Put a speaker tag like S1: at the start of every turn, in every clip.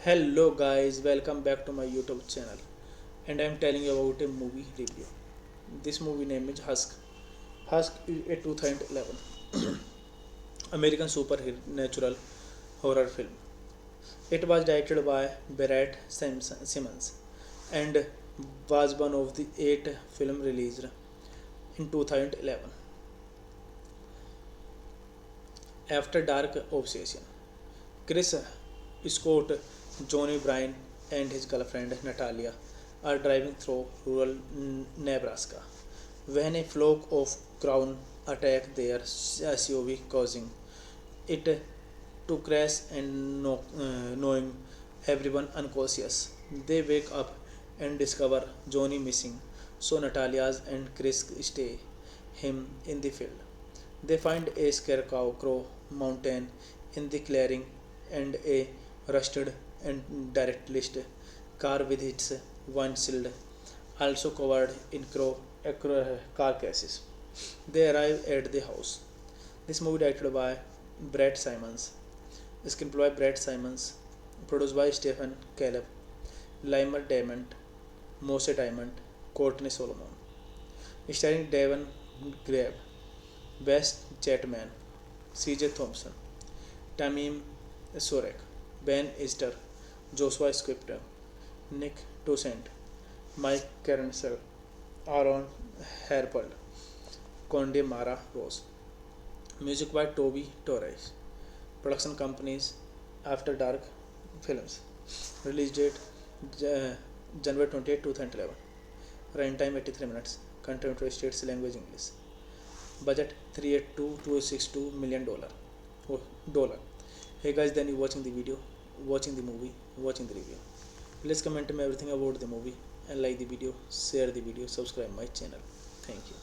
S1: Hello guys, welcome back to my YouTube channel, and I'm telling you about a movie review. This movie name is Husk. Husk is a 2011 American supernatural horror film. It was directed by Barrett Simmons and was one of the 8 films released in 2011. After Dark Obsession, Chris Scott, Johnny Bryan, and his girlfriend Natalia are driving through rural Nebraska when a flock of crows attack their SUV, causing it to crash and knowing everyone unconscious. They wake up and discover Johnny missing, so Natalia's and Chris stay him in the field. They find a scarecrow mountain in the clearing and a rusted and direct car with its windshield also covered in carcasses. They arrive at the house. This movie directed by Brett Simons, screenplay by Brett Simons, produced by Stephen Caleb, Limer Diamond, Mose Diamond, Courtney Solomon, starring Devon Grabe, Wes Chatman, C.J. Thompson, Tamim Sorek, Ben Easter, Joshua Scripter, Nick Toussaint, Mike Kernsel, Aaron Herpel, Conde Mara Rose. Music by Toby Torres. Production companies After Dark Films. Release date January 28, 2011. Runtime 83 minutes. Content to States language English. Budget 382 million dollar. Oh, dollar. Hey guys, then you watching the video, watching the movie, watching the review. Please comment me everything about the movie and like the video, share the video, subscribe my channel. Thank you.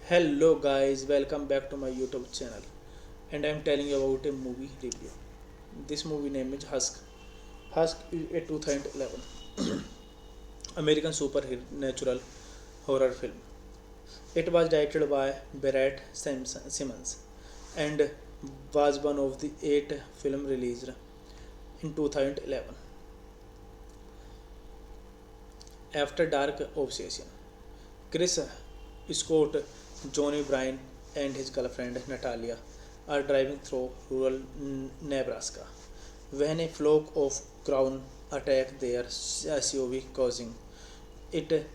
S1: Hello guys, welcome back to my YouTube channel, and I am telling you about a movie review. This movie name is Husk. Husk is a 2011 American supernatural horror film. It was directed by Barrett Simmons and was one of the 8 films released in 2011. After Dark Obsession, Chris Scott, Johnny Bryan, and his girlfriend Natalia are driving through rural Nebraska when a flock of crows attack their SUV, causing it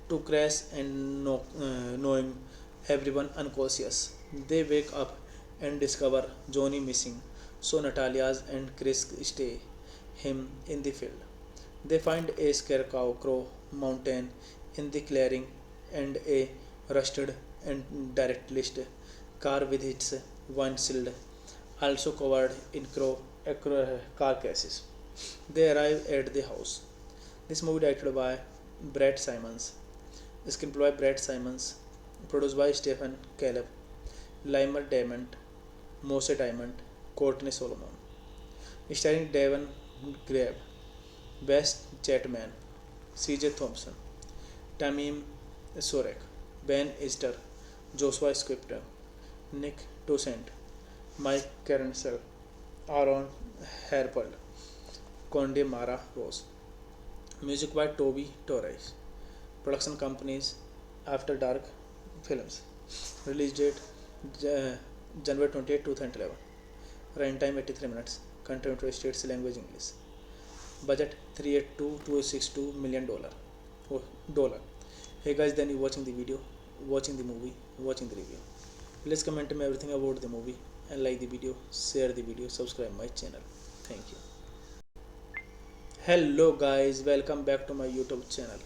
S1: to crash and knowing everyone unconscious. They wake up and discover Johnny missing, so Natalia and Chris stay him in the field. They find a scarecrow mountain in the clearing and a rusted and derelict car with its windshield also covered in carcasses. They arrive at the house. This movie directed by Brett Simons, screenplay by Brett Simons, produced by Stephen Caleb, Limer Diamond, Mose Diamond, Courtney Solomon, starring Devon Grabe, Wes Chapman, C.J. Thompson, Tamim Sorek, Ben Easter, Joshua Scripter, Nick Toussaint, Mike Carousel, Aaron Herpel, Conde Mara Rose. Music by Toby Torres. Production companies After Dark Films. Release date January 28, 2011. Runtime 83 minutes. Content to States language English. Budget $382 million. Oh, dollar. Hey guys, then you watching the video, watching the movie, watching the review. Please comment me everything about the movie and like the video, share the video, subscribe my channel. Thank you. Hello guys, welcome back to my YouTube channel,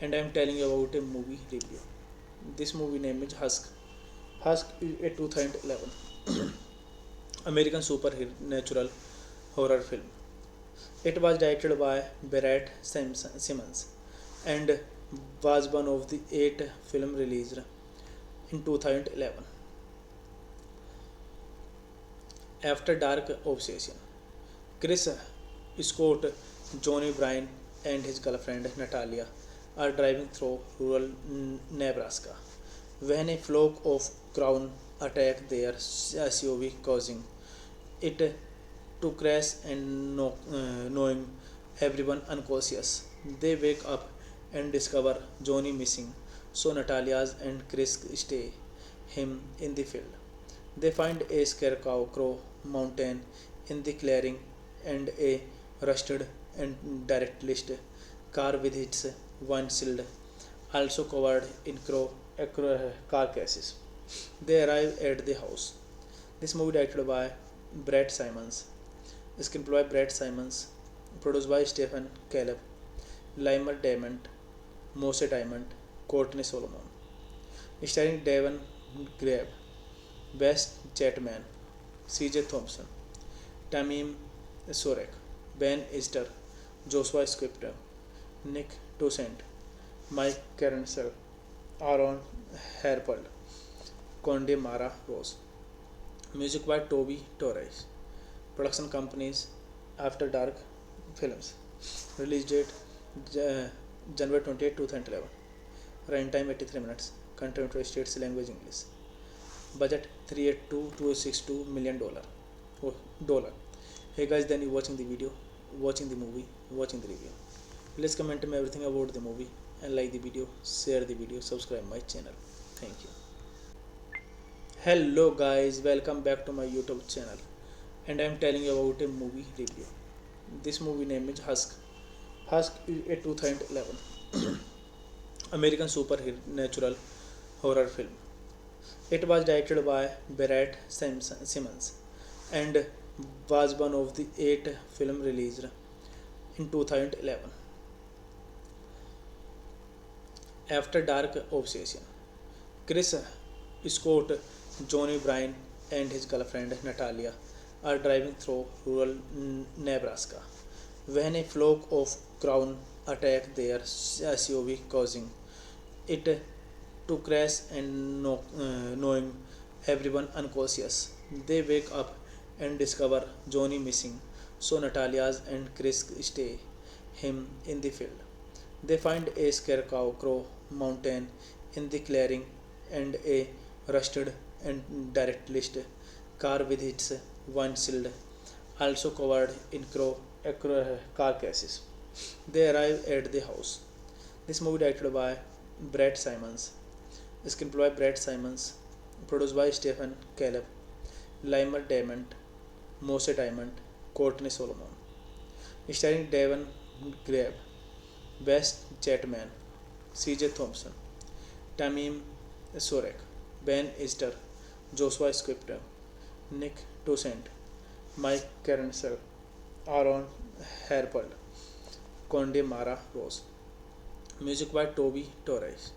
S1: and I am telling you about a movie review. This movie name is Husk. Husk is a 2011 American supernatural horror film. It was directed by Barrett Simmons and was one of the 8 films released in 2011. After Dark Obsession, Chris Scott, Johnny Bryan, and his girlfriend Natalia are driving through rural Nebraska when a flock of crows attack their SUV, causing it to crash and knowing everyone unconscious. They wake up and discover Johnny missing, so Natalia and Chris stay him in the field. They find a scarecrow mountain in the clearing and a rusted and derelict car with its windshield also covered in carcasses. They arrive at the house. This movie directed by Brett Simons, screenplay by Brett Simons, produced by Stephen Caleb, Limer Diamond, Mose Diamond, Courtney Solomon, starring Devon Grabe, Wes Chapman, After Dark Obsession, Chris Scott, Johnny Bryan, and his girlfriend Natalia are driving through rural Nebraska when a flock of crows attack their SUV, causing it to crash and knowing everyone unconscious. They wake up and discover Johnny missing, so Natalia and Chris stay him in the field. They find a scarecrow mountain in the clearing and a rusted and derelict car with its windshield also covered in carcasses. They arrive at the house. This movie directed by Brett Simons, screenplay by Brett Simons, produced by Stephen Caleb, Limer Diamond, Mose Diamond, Courtney Solomon, starring Devon Grabe, Wes Chapman, C.J. Thompson, Tamim Sorek, Ben Easter, Joshua Scripter, Nick Toussaint, Mike Carousel, Aaron Herpel, Conde Mara Rose. Music by Toby Torres. Production companies After Dark Films. Release date January 28, 2011. Runtime 83 minutes. Content to States language English. Budget $382 million. Oh, dollar. Hey guys, then you watching the video, watching the movie, watching the review. Please comment me everything about the movie and like the video, share the video, subscribe my channel. Thank you. Hello guys, welcome back to my YouTube channel, and I am telling you about a movie review. This movie name is Husk. Husk is a 2011 American supernatural horror film. It was directed by Barrett Simmons and was one of the 8 films released in 2011. After Dark Obsession. Chris Scott, Johnny Bryan, and his girlfriend Natalia are driving through rural Nebraska when a flock of crows attack their SUV, causing it to crash and knowing everyone unconscious. They wake up and discover Johnny missing, so Natalia's and Chris stay him in the field. They find a scarecrow mountain in the clearing and a rusted and derelict car with its windshield also covered in carcasses. They arrive at the house. This movie directed by Brett Simons, screenplay by Brett Simons, produced by Stephen Caleb, Limer Diamond, Mose Diamond, Courtney Solomon, starring Devon Grabe, West Chatman, C.J. Thompson, Tamim Sorek, Ben Easter, Joshua Scripter, Nick Toussaint, Mike Carencel, Aaron Herpel, Conde Mara Rose. Music by Toby Torres.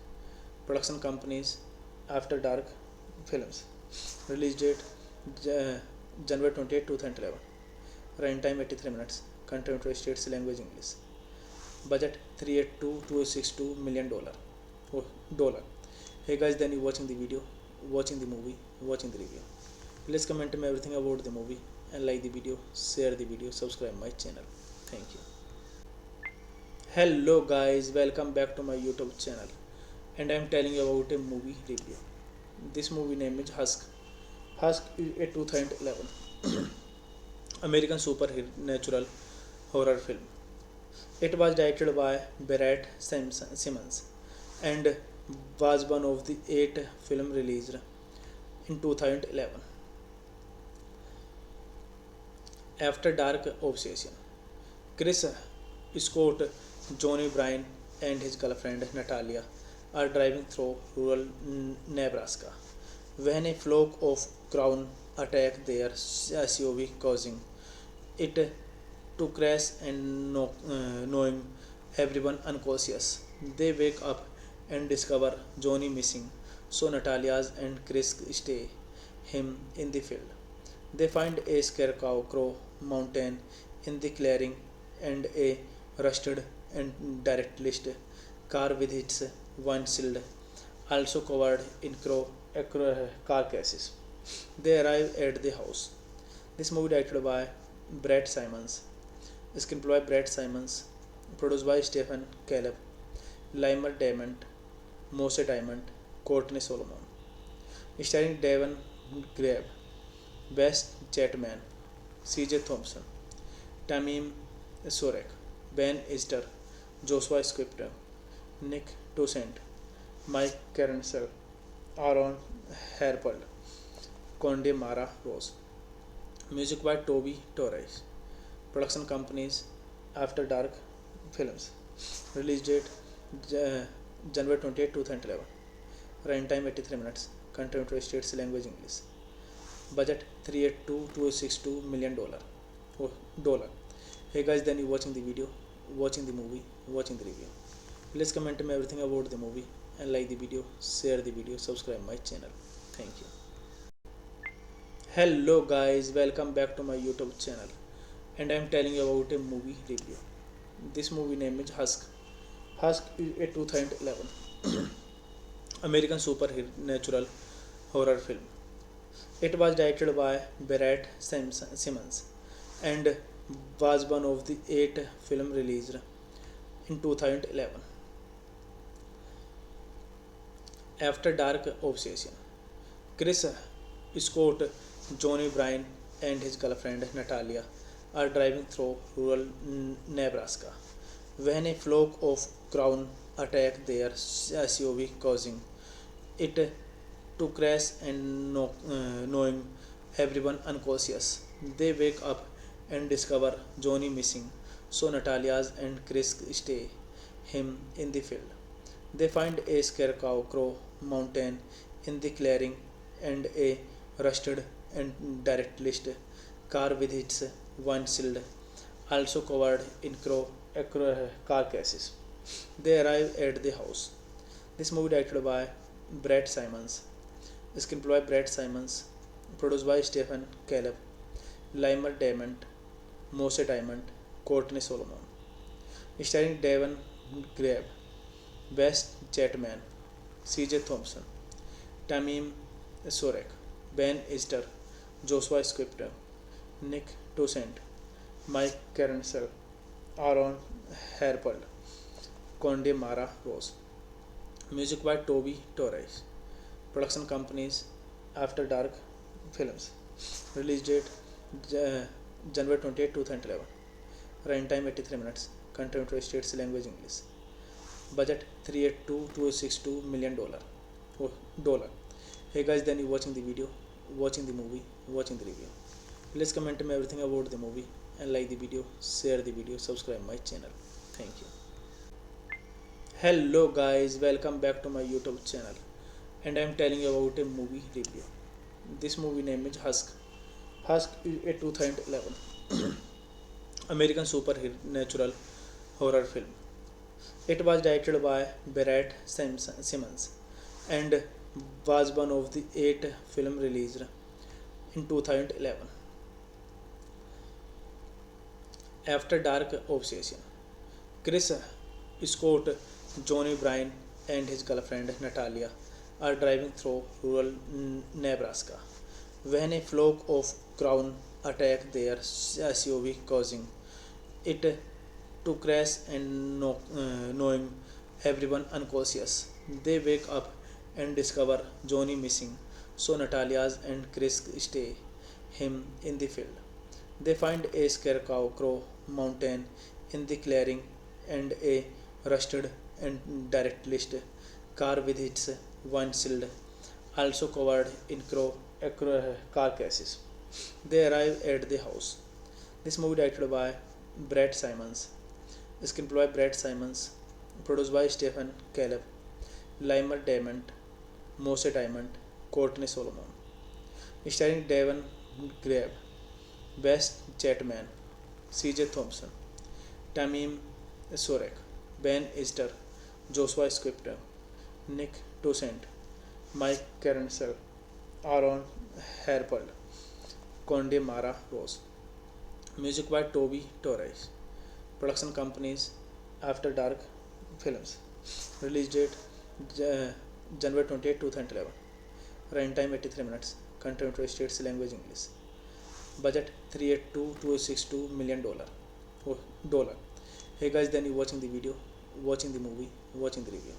S1: Production companies After Dark Films. Release date January 28, 2011. Runtime 83 minutes. Content United States language English. Budget $382 million. Dollar. Hey guys, then you watching the video, watching the movie, watching the review. Please comment me everything about the movie and like the video, share the video, subscribe my channel. Thank you. Hello guys, welcome back to my YouTube channel, and I am telling you about a movie review. This movie name is Husk. Husk is a 2011 American supernatural horror film. It was directed by Brett Simmons and was one of the 8 films released in 2011. After Dark Obsession. Chris Scott, Johnny Bryan, and his girlfriend Natalia are driving through rural Nebraska when a flock of crows attack their SUV, causing it to crash and knowing everyone unconscious. They wake up and discover Johnny missing, so Natalia's and Chris stay him in the field. They find a scarecrow mountain in the clearing and a rusted and derelict car with its windshield also covered in carcasses. They arrive at the house. This movie directed by Brett Simons, screenplay by Brett Simons, produced by Stephen Caleb, Limer Diamond, Mose Diamond, Courtney Solomon, starring Devon Grabe, West Chatman, C.J. Thompson, Tamim Sorek, Ben Easter, Joshua Scripter, Nick Toussaint, Mike Carencel, Aaron Herpel, Conde Mara Rose. Music by Toby Torres. Production companies After Dark Films. Release date January 28, 2011. Runtime 83 minutes. Content United States language English. Budget $382 million. Dollar. Hey guys, then you watching the video, watching the movie, watching the review. Please comment me everything about the movie and like the video, share the video, subscribe my channel. Thank you. Hello guys, welcome back to my YouTube channel, and I am telling you about a movie review. This movie name is Husk. Husk is a 2011 American supernatural horror film. It was directed by Brett Simmons and was one of the 8 films released in 2011. After Dark Obsession. Chris Scott, Johnny Bryan, and his girlfriend Natalia are driving through rural Nebraska when a flock of crows attack their SUV, causing it to crash and knowing everyone unconscious. They wake up and discover Johnny missing, so Natalia's and Chris stay him in the field. They find a scarecrow mountain in the clearing and a rusted and derelict car with its windshield also covered in carcasses. They arrive at the house. This movie directed by Brett Simons, screenplay by Brett Simons, produced by Stephen Caleb, Limer Diamond, Mose Diamond, Courtney Solomon, starring Devon Grabe, Wes Chatman, C.J. Thompson, Tamim Sorek, Ben Easter, Joshua Scripter, Nick Toussaint, Mike Caroncel, Aaron Herpel, Conde Mara Rose. Music by Toby Torres. Production companies After Dark Films. Release date January 28, 2011. Runtime 83 minutes. Country United States language English. Budget $382 million. Dollar. Hey guys, then you watching the video, watching the movie, watching the review. Please comment me everything about the movie and like the video, share the video, subscribe my channel. Thank you. Hello guys, welcome back to my YouTube channel, and I am telling you about a movie review. This movie name is Husk. Husk is a 2011 American supernatural horror film. It was directed by Brett Simmons and was one of the 8 films released in 2011. After Dark Obsession. Chris Scott, Johnny Bryan, and his girlfriend Natalia are driving through rural Nebraska when a flock of crows attack their SUV, causing it to crash and knowing everyone unconscious. They wake up and discover Johnny missing, so Natalia and Chris stay him in the field. They find a scarecrow mountain in the clearing and a rusted and derelict car with its windshield also covered in carcasses. They arrive at the house. This movie directed by Brett Simons, screenplay by Brett Simons, produced by Stephen Caleb, Limer Diamond, Mose Diamond, Courtney Solomon, starring Devon Grabe, Wes Chatman, C.J. Thompson, Tamim Sorek, Ben Easter, Joshua Scripter, Nick Toussaint, Mike Caroncel, Aaron Herpel, Conde Mara Rose. Music by Toby Torres. Production companies After Dark Films. Release date January 28, 2011. Runtime 83 minutes. Country United States language English. Budget $382 million. Dollar. Hey guys, then you watching the video, watching the movie, watching the review.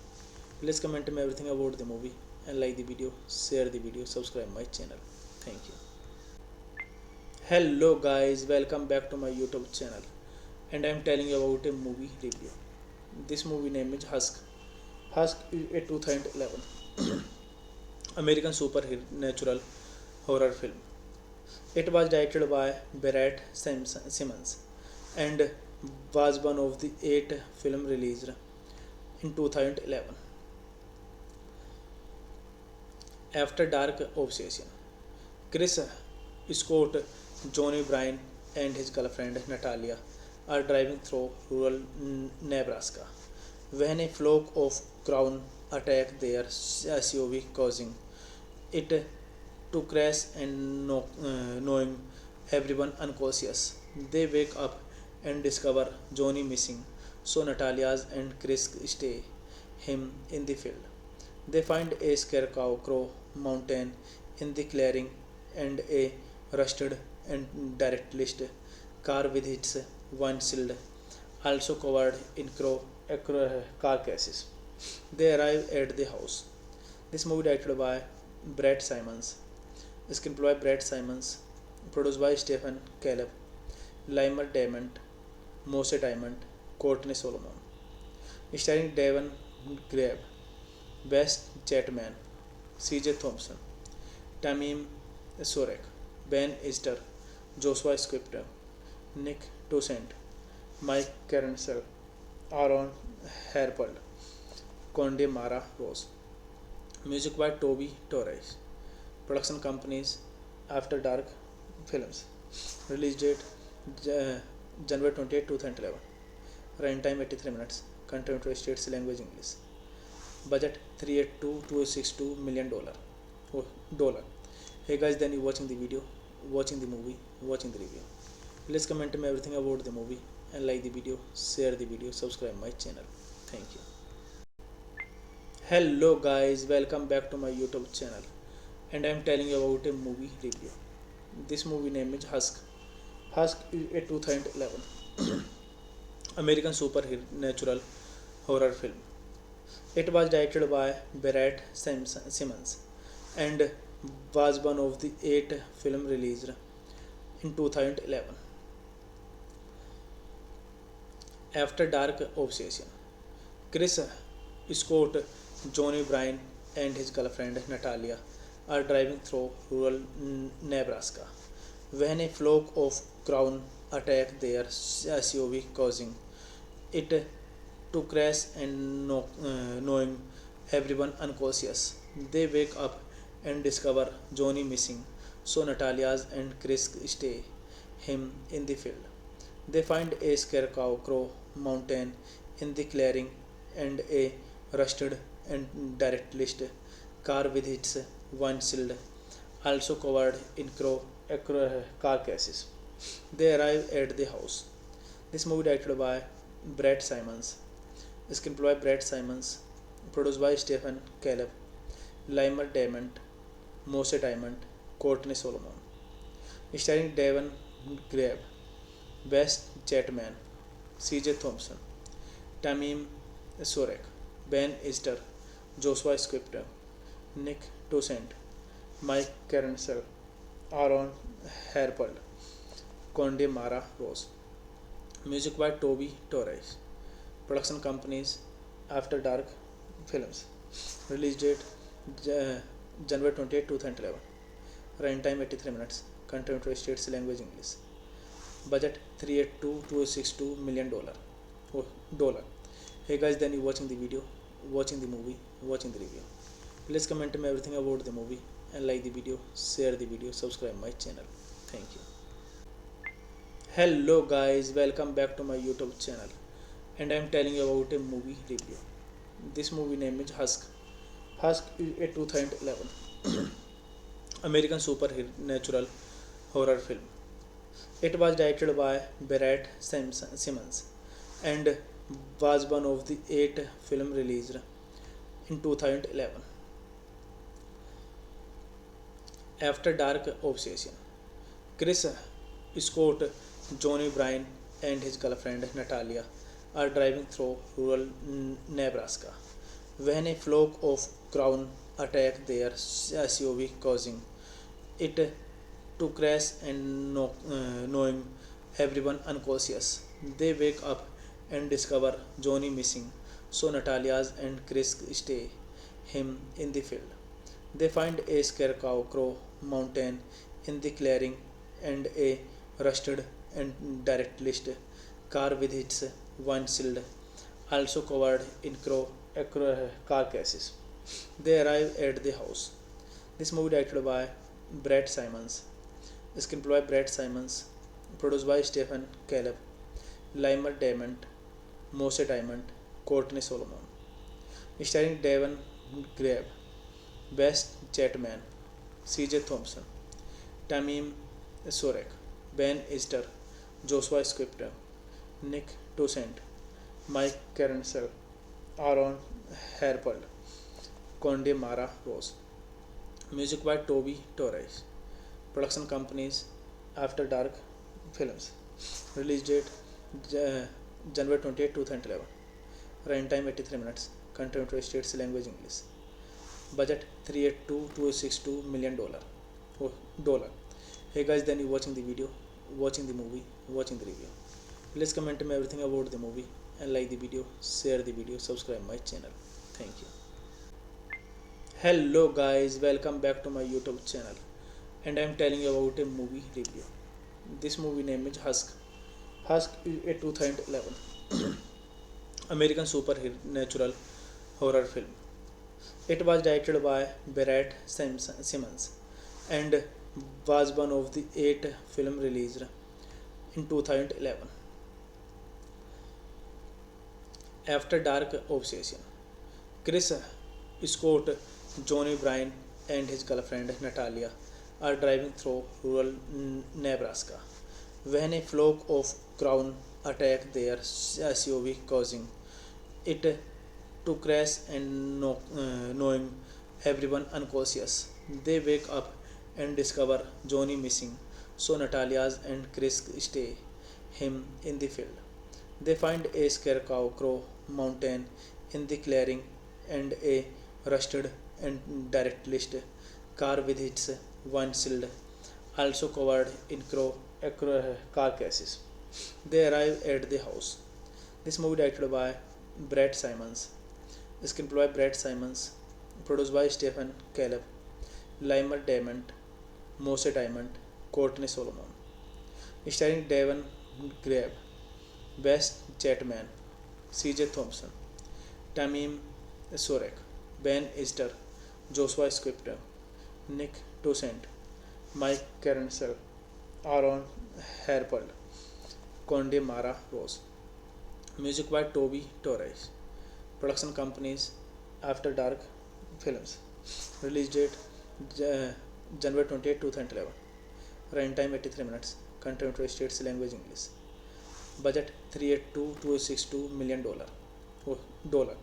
S1: Please comment me everything about the movie and like the video, share the video, subscribe my channel. Thank you. Hello guys, welcome back to my YouTube channel, and I am telling you about a movie review. This movie name is Husk. Husk is a 2011 American supernatural horror film. It was directed by Brett Simmons and was one of the 8 films released in 2011. After Dark Obsession. Chris Scott, Johnny Bryan, and his girlfriend Natalia are driving through rural Nebraska when a flock of crows attack their SUV, causing it to crash and knowing everyone unconscious. They wake up and discover Johnny missing, so Natalia and Chris stay him in the field. They find a scarecrow mountain in the clearing and a rusted and derelict car with its windshield also covered in carcasses. They arrive at the house. This movie directed by Brett Simons, screenplay by Brett Simons, produced by Stephen Caleb, Limer Diamond, Mose Diamond, Courtney Solomon, starring Devon Grabe, Wes Chatman, C.J. Thompson, Tamim Sorek, Ben Easter, Joshua Scripter, Nick Toussaint, Mike Caroncel, Aaron Herpel, Conde Mara Rose. Music by Toby Torres. Production companies After Dark Films. Release date January 28, 2011. Runtime 83 minutes. Country United States language English. Budget 382 million dollar. Oh, dollar. Hey guys, then you watching the video, watching the movie, watching the review. Please comment me everything about the movie and like the video, share the video, subscribe my channel. Thank you. Hello guys, welcome back to my YouTube channel, and I am telling you about a movie review. This movie name is Husk. Husk is a 2011 American supernatural horror film. It was directed by Barrett Simmons and was one of the 8 films released in 2011. After Dark Obsession, Chris Scott, Johnny Bryan, and his girlfriend Natalia are driving through rural Nebraska when a flock of crows attack their SUV, causing it to crash and knowing everyone unconscious. They wake up and discover Johnny missing, so Natalia's and Chris stay him in the field. They find a scarecrow mountain in the clearing and a rusted and derelict car with its windshield also covered in carcasses. They arrive at the house. This movie directed by Brett Simons, screenplay by Brett Simons, produced by Stephen Caleb, Limer Diamond, Mose Diamond, Courtney Solomon, starring Devon Grabe, Wes Chapman, C.J. Thompson, Tamim Sorek, Ben Easter, Joshua Scripter, Nick Toussaint, Mike Caroncel, Aaron Herpel, Conde Mara Rose. Music by Toby Torres. Production companies After Dark Films. Release date January 28, 2011. Runtime 83 minutes. Content to states language English. Budget 382 million dollar. Oh, dollar. Hey guys, then you watching the video, watching the movie, watching the review. Please comment me everything about the movie and like the video, share the video, subscribe my channel. Thank you. Hello guys, welcome back to my YouTube channel, and I am telling you about a movie review. This movie name is Husk. Husk is a 2011 American supernatural horror film. It was directed by Barrett Simmons and was one of the 8 films released in 2011. After Dark Obsession, Chris Scott, Johnny Bryan, and his girlfriend Natalia are driving through rural Nebraska when a flock of crows attack their SUV, causing it to crash and knowing everyone unconscious. They wake up and discover Johnny missing, so Natalia's and Chris stay him in the field. They find a scarecrow mountain in the clearing and a rusted and derelict car with its windshield also covered in carcasses. They arrive at the house. This movie directed by Brett Simons, screenplay by Brett Simons, produced by Stephen Caleb, Limer Diamond, Mose Diamond, Courtney Solomon, starring Devon Grabe, Wes Chapman, C.J. Thompson, Tamim Sorek, Ben Easter, Joshua Scripter, Nick Toussaint, Mike Caroncel, Aaron Herpel, Conde Mara Rose. Music by Toby Torres. Production companies After Dark Films. Release date January 28, 2011. Runtime 83 minutes. Content to states language English. Budget 382 million dollar. Oh, dollar. Hey guys, then you watching the video, watching the movie, watching the review. Please comment me everything about the movie and like the video, share the video, subscribe my channel. Thank you. Hello guys, welcome back to my YouTube channel, and I am telling you about a movie review. This movie name is Husk. Husk is a 2011 American supernatural horror film. It was directed by Barrett Simmons and was one of the 8 films released in 2011. After Dark Obsession, Chris Scott, Johnny Bryan, and his girlfriend Natalia are driving through rural Nebraska when a flock of crows attack their SUV, causing it to crash and knowing everyone unconscious. They wake up and discover Johnny missing, so Natalia's and Chris stay him in the field. They find a scarecrow mountain in the clearing and a rusted and derelict car with its windshield also covered in carcasses. They arrive at the house. This movie directed by Brett Simons, screenplay by Brett Simons, produced by Stephen Caleb, Limer Diamond, Mose Diamond, Courtney Solomon, starring Devon Grabe, Wes Chatman, C.J. Thompson, Tamim Sorek, Ben Easter, Joshua Scripter, Nick Toussaint, Mike Carencel, Aaron Herpel, Conde Mara Rose. Music by Toby Torres. Production companies After Dark Films. Release date January 28, 2011. Runtime 83 minutes. Content to states language English. Budget $382 million. Dollar.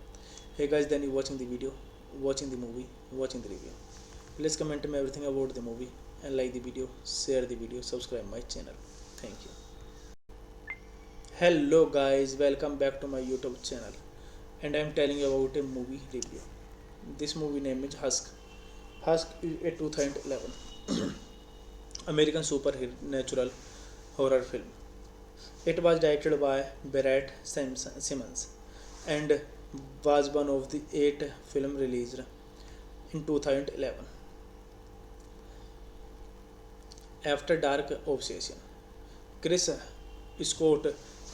S1: Hey guys, then you watching the video, watching the movie, watching the review. Please comment me everything about the movie and like the video, share the video, subscribe my channel. Thank you. Hello guys, welcome back to my YouTube channel, and I am telling you about a movie review. This movie name is Husk. Husk is a 2011 American supernatural horror film. It was directed by Brett Simmons and was one of the 8 films released in 2011. After Dark Obsession. Chris Scott,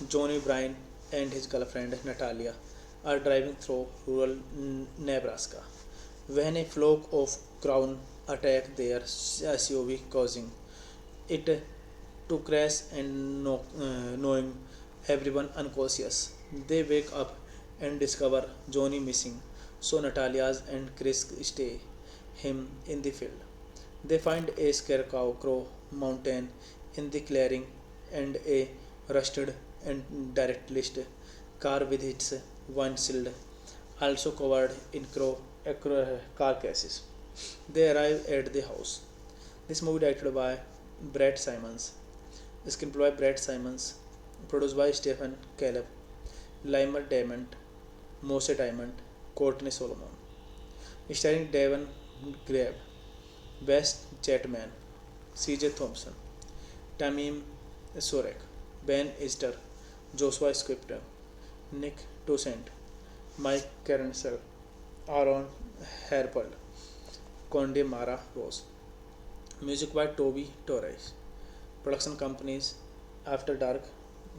S1: Johnny Bryan, and his girlfriend Natalia are driving through rural Nebraska when a flock of crows attack their SUV, causing it to crash and knowing everyone unconscious. They wake up and discover Johnny missing, so Natalia's and Chris stay him in the field. They find a scarecrow mountain in the clearing and a rusted and derelict car with its windshield also covered in carcasses. They arrive at the house. This movie directed by Brett Simons, screenplay by Brett Simons, produced by Stephen Caleb, Limer Diamond, Mose Diamond, Courtney Solomon, starring Devon Grabe, Wes Chatman, C.J. Thompson, Tamim Sorek, Ben Easter, Joshua Scripter, Nick Toussaint, Mike Carencel, Aaron Herpel, Conde Mara Rose. Music by Toby Torres. Production companies After Dark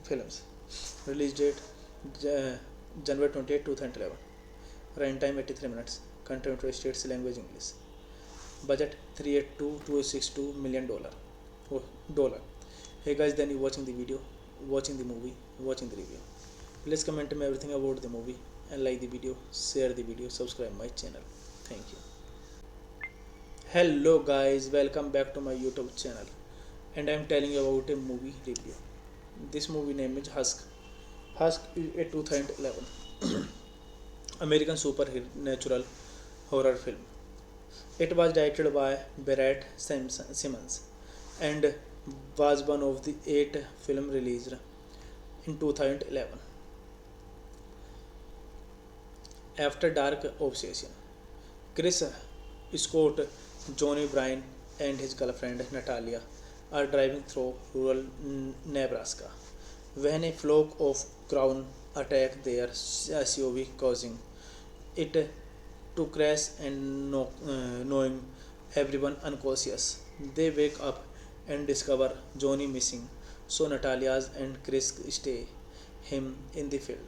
S1: Films. Release date January 28, 2011. Runtime 83 minutes. Content to states language English. Budget $382 million. Dollar. Hey guys, then you watching the video, watching the movie, watching the review. Please comment me everything about the movie and like the video, share the video, subscribe my channel. Thank you. Hello guys, welcome back to my YouTube channel, and I am telling you about a movie review. This movie name is Husk. Husk is a 2011 American supernatural horror film. It was directed by Brett Simmons and was one of the 8 films released in 2011. After Dark Obsession. Chris Scott, Johnny Bryan, and his girlfriend Natalia are driving through rural Nebraska when a flock of crows attack their SUV, causing it to crash and knowing everyone unconscious. They wake up and discover Johnny missing, so Natalia's and Chris stay him in the field.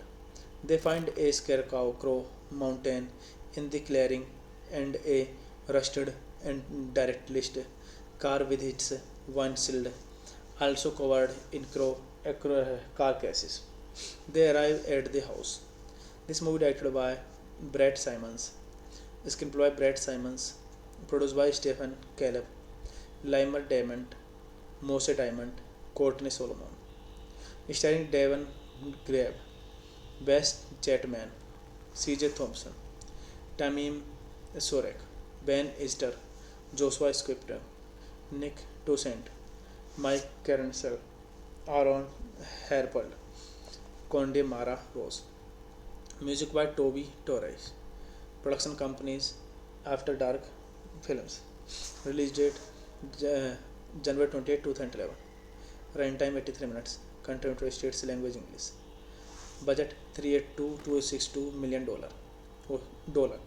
S1: They find a scarecrow mountain in the clearing and a rusted and derelict car with its windshield also covered in carcasses. They arrive at the house. This movie directed by Brett Simons. Screenplay by Brett Simons. Produced by Stephen Caleb, Limer Diamond, Mose Diamond, Courtney Solomon. Starring Devon Grabe, Wes Chatman, C.J. Thompson, Tamim Sorek, Ben Easter, Joshua Scripter, Nick Toussaint, Mike Caroncel, Aaron Herpel, Conde Mara Rose. Music by Toby Torres. Production companies After Dark Films. Release date January 28, 2011. Runtime 83 minutes. Country United States language English. Budget $382 million. Dollar.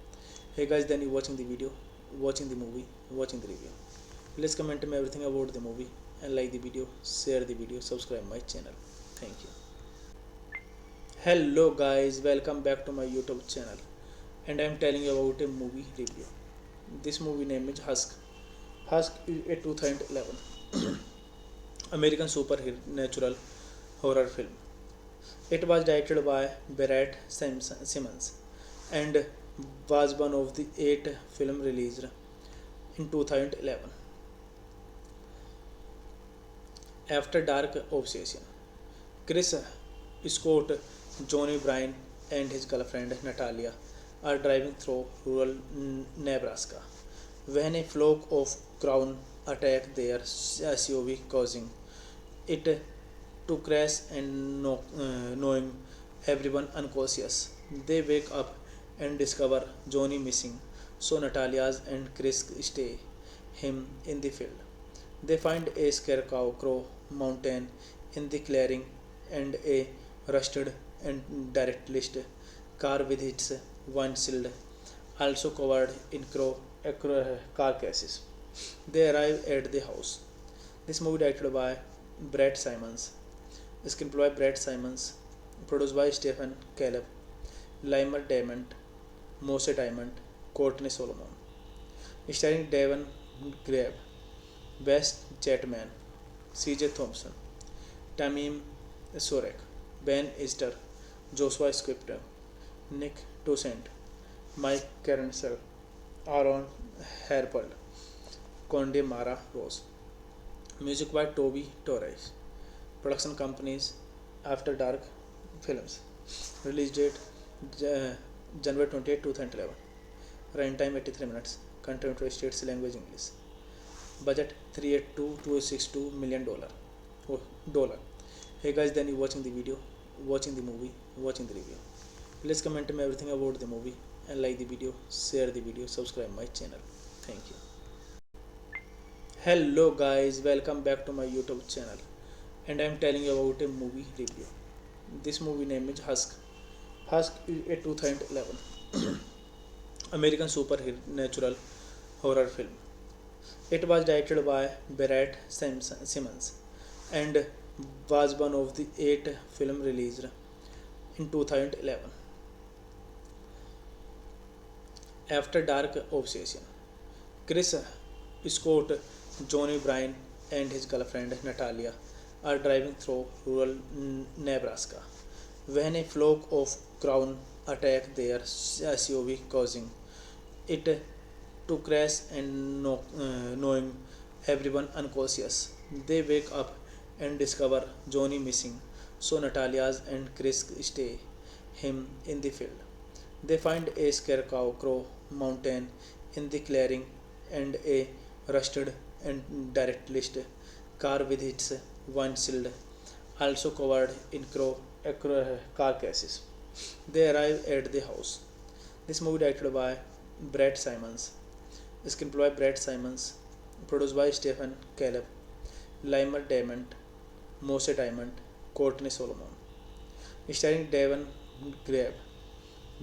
S1: Hey guys, then you watching the video, watching the movie, watching the review. Please comment me everything about the movie and like the video, share the video, subscribe my channel. Thank you. Hello guys, welcome back to my YouTube channel, and I am telling you about a movie review. This movie name is Husk. Husk is a 2011 American supernatural horror film. It was directed by Brett Simmons and was one of the 8 films released in 2011. After Dark Obsession. Chris Scott, Johnny Bryan, and his girlfriend Natalia are driving through rural Nebraska when a flock of crows attack their SUV, causing it to crash and knowing everyone unconscious. They wake up and discover Johnny missing, so Natalia and Chris stay him in the field. They find a scarecrow mountain in the clearing and a rusted and derelict car with its windshield also covered in carcasses. They arrive at the house. This movie directed by Brett Simons, screenplay by Brett Simons, produced by Stephen Caleb, Limer Diamond, Mose Diamond, Courtney Solomon. Starring Devon Grabe, Wes Chatman, C.J. Thompson, Tamim Sorek, Ben Easter, Joshua Scripter, Nick Toussaint, Mike Caroncel, Aaron Herpel, Conde Mara Rose. Music by Toby Torres. Production companies After Dark Films. Release date January 28, 2011. Runtime 83 minutes. Country United States language English. Budget $382 million. Dollar. Hey guys, then you watching the video, watching the movie, watching the review. Please comment me everything about the movie and like the video, share the video, subscribe my channel. Thank you. Hello guys, welcome back to my YouTube channel, and I am telling you about a movie review. This movie name is Husk. Husk is a 2011 American supernatural horror film. It was directed by Brett Simmons and was one of the 8 films released in 2011. After Dark Obsession. Chris Scott, Johnny Bryan, and his girlfriend Natalia are driving through rural Nebraska when a flock of crows attack their SUV, causing it to crash and knowing everyone unconscious. They wake up and discover Johnny missing, so Natalia and Chris stay him in the field. They find a scarecrow mountain in the clearing and a rusted and derelict car with its windshield also covered in carcasses. They arrive at the house. This movie directed by Brett Simons, screenplay by Brett Simons, produced by Stephen Caleb, Limer Diamond, Mose Diamond, Courtney Solomon. Starring Devon Grabe,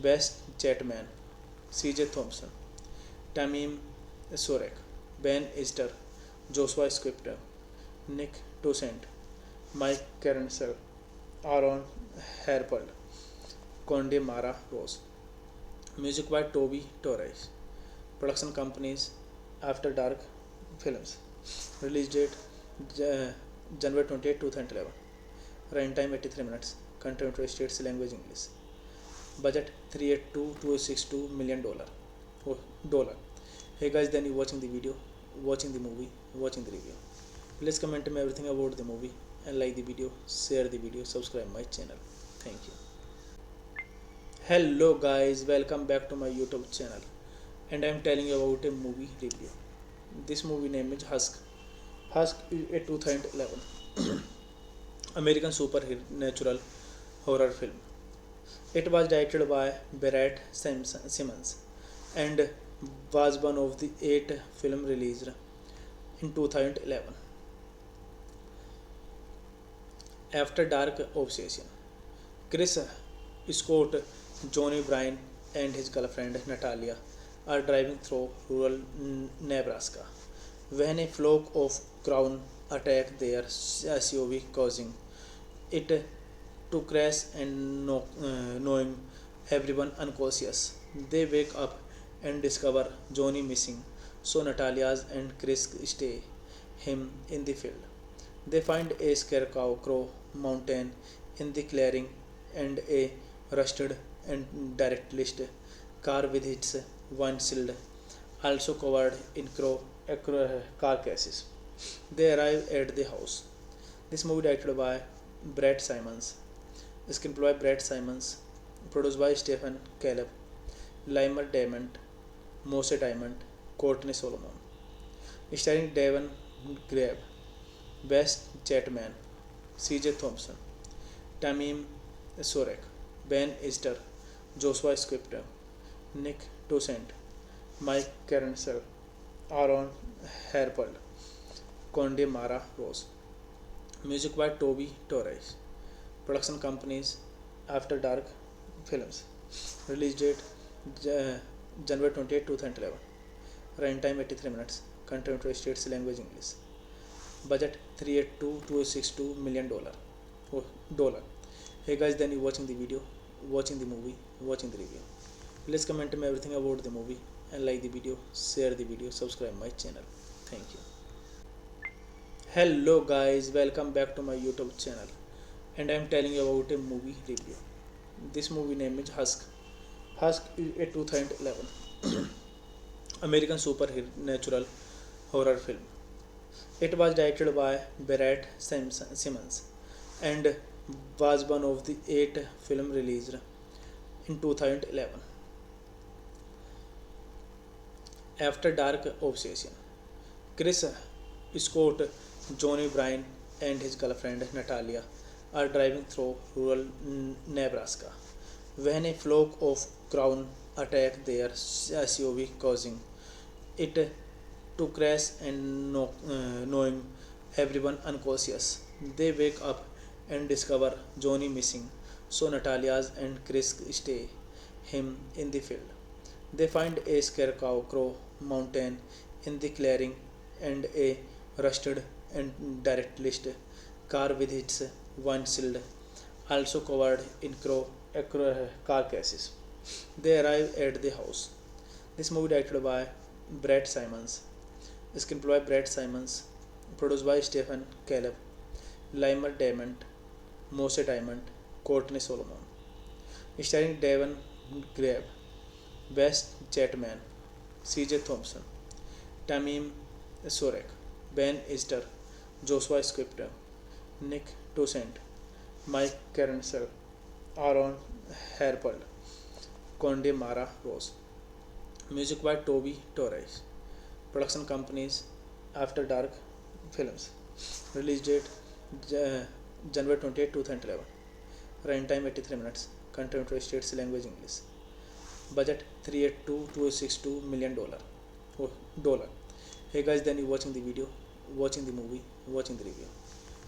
S1: Wes Chatman, C.J. Thompson, Tamim Sorek, Ben Easter, Joshua Scripter, Nick Toussaint, Mike Caroncel, Aaron Herpel, Conde Mara Rose. Music by Toby Torres. Production companies After Dark Films. Release date January 28, 2011. Runtime 83 minutes. Country United States language English. Budget 382 to 62 million dollar. Hey guys, then you watching the video, watching the movie, watching the review. Please comment me everything about the movie and like the video, share the video, subscribe my channel. Thank you. Hello guys, welcome back to my YouTube channel, and I am telling you about a movie review. This movie name is Husk. Husk is a 2011 American supernatural horror film. It was directed by Barrett Simmons and was one of the 8 films released in 2011. After Dark Obsession, Chris Scott, Johnny Bryan, and his girlfriend Natalia are driving through rural Nebraska when a flock of crows attack their SUV, causing it to crash and knowing everyone unconscious. They wake up and discover Johnny missing, so Natalia's and Chris stay him in the field. They find a scarecrow mountain in the clearing and a rusted and derelict car with its windshield also covered in carcasses. They arrive at the house. This movie directed by Brett Simons, screenplay by Brett Simons, produced by Stephen Caleb, Limer Diamond, Mose Diamond, Courtney Solomon, starring Devon Grabe, Wes Chatman, C.J. Thompson, Tamim Sorek, Ben Easter, Joshua Scripter, Nick Toussaint, Mike Carencel, Aaron Herpel, Conde Mara Rose. Music by Toby Torres. Production companies After Dark Films. Release date January 28, 2011. Runtime 83 minutes. Content to states language English. Budget 382 to 62 million dollar. Hey guys, then you watching the video, watching the movie, watching the review. Please comment me everything about the movie and like the video, share the video, subscribe my channel. Thank you. Hello guys, welcome back to my YouTube channel, and I am telling you about a movie review. This movie name is Husk. Husk is a 2011 American supernatural horror film. It was directed by Barrett Simmons and was one of the 8 films released in 2011. After Dark Obsession, Chris Scott, Johnny Bryan, and his girlfriend Natalia are driving through rural Nebraska when a flock of crows attack their SUV, causing it to crash and knowing everyone unconscious. They wake up and discover Johnny missing, so Natalia's and Chris stay him in the field. They find a scarecrow mountain in the clearing and a rusted and derelict car with its windshield also covered in carcasses. They arrive at the house. This movie directed by Brett Simons, screenplay by Brett Simons, produced by Stephen Caleb, Limer Diamond, Mose Diamond, Courtney Solomon, starring Devon Grabe, Wes Chatman, C.J. Thompson, Tamim Sorek, Ben Easter, Joshua Scripter, Nick Toussaint, Mike Carencel, Aaron Herpel, Conde Mara Rose. Music by Toby Torres. Production companies After Dark Films. Release date January 28, 2011. Runtime 83 minutes. Content to states language English. Budget 382 to 62 million dollar. Hey guys, then you watching the video, watching the movie, watching the review.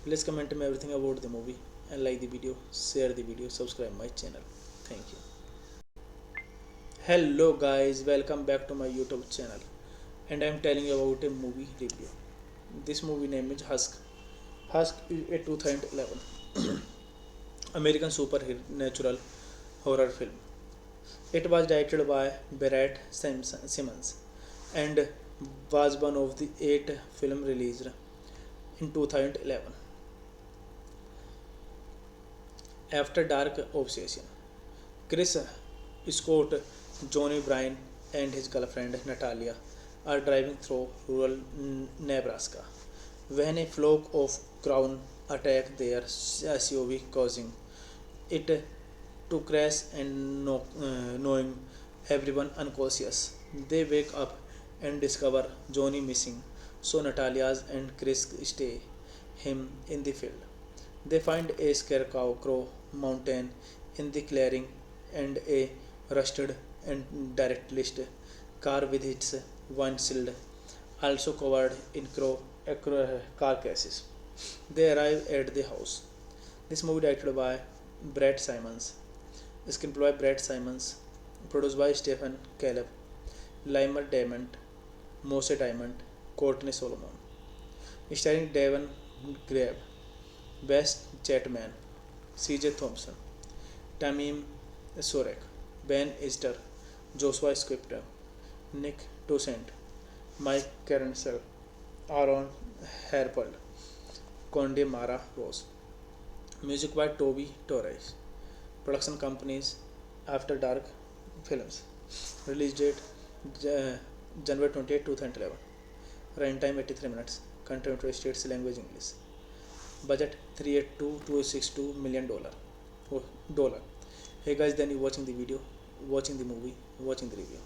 S1: Please comment me everything about the movie and like the video, share the video, subscribe my channel. Thank you. Hello guys, welcome back to my YouTube channel, and I am telling you about a movie review. This movie name is Husk. Husk is a 2011 American supernatural horror film. It was directed by Barrett Simmons and was one of the 8 films released in 2011. After Dark Obsession, Chris Scott, Johnny Bryan, and his girlfriend Natalia are driving through rural Nebraska when a flock of crows attack their SUV, causing it to crash and knowing everyone unconscious. They wake up and discover Johnny missing, so Natalia's and Chris stay him in the field. They find a scarecrow mountain in the clearing and a rusted and derelict car with its windshield also covered in carcasses. They arrive at the house. This movie directed by Brett Simons, screenplay by Brett Simons, produced by Stephen Caleb, Limer Diamond, Mose Diamond, Courtney Solomon, starring Devon Grabe, Wes Chatman, C.J. Thompson, Tamim Sorek, Ben Easter, Joshua Scripter, Nick Toussaint, Mike Caroncel, Aaron Herpel, Conde Mara Rose. Music by Toby Torres. Production companies After Dark Films. Release date January 28, 2011. Runtime 83 minutes. Country United States language English. Budget $382 million. Dollar. Hey guys, then you watching the video, watching the movie, watching the review.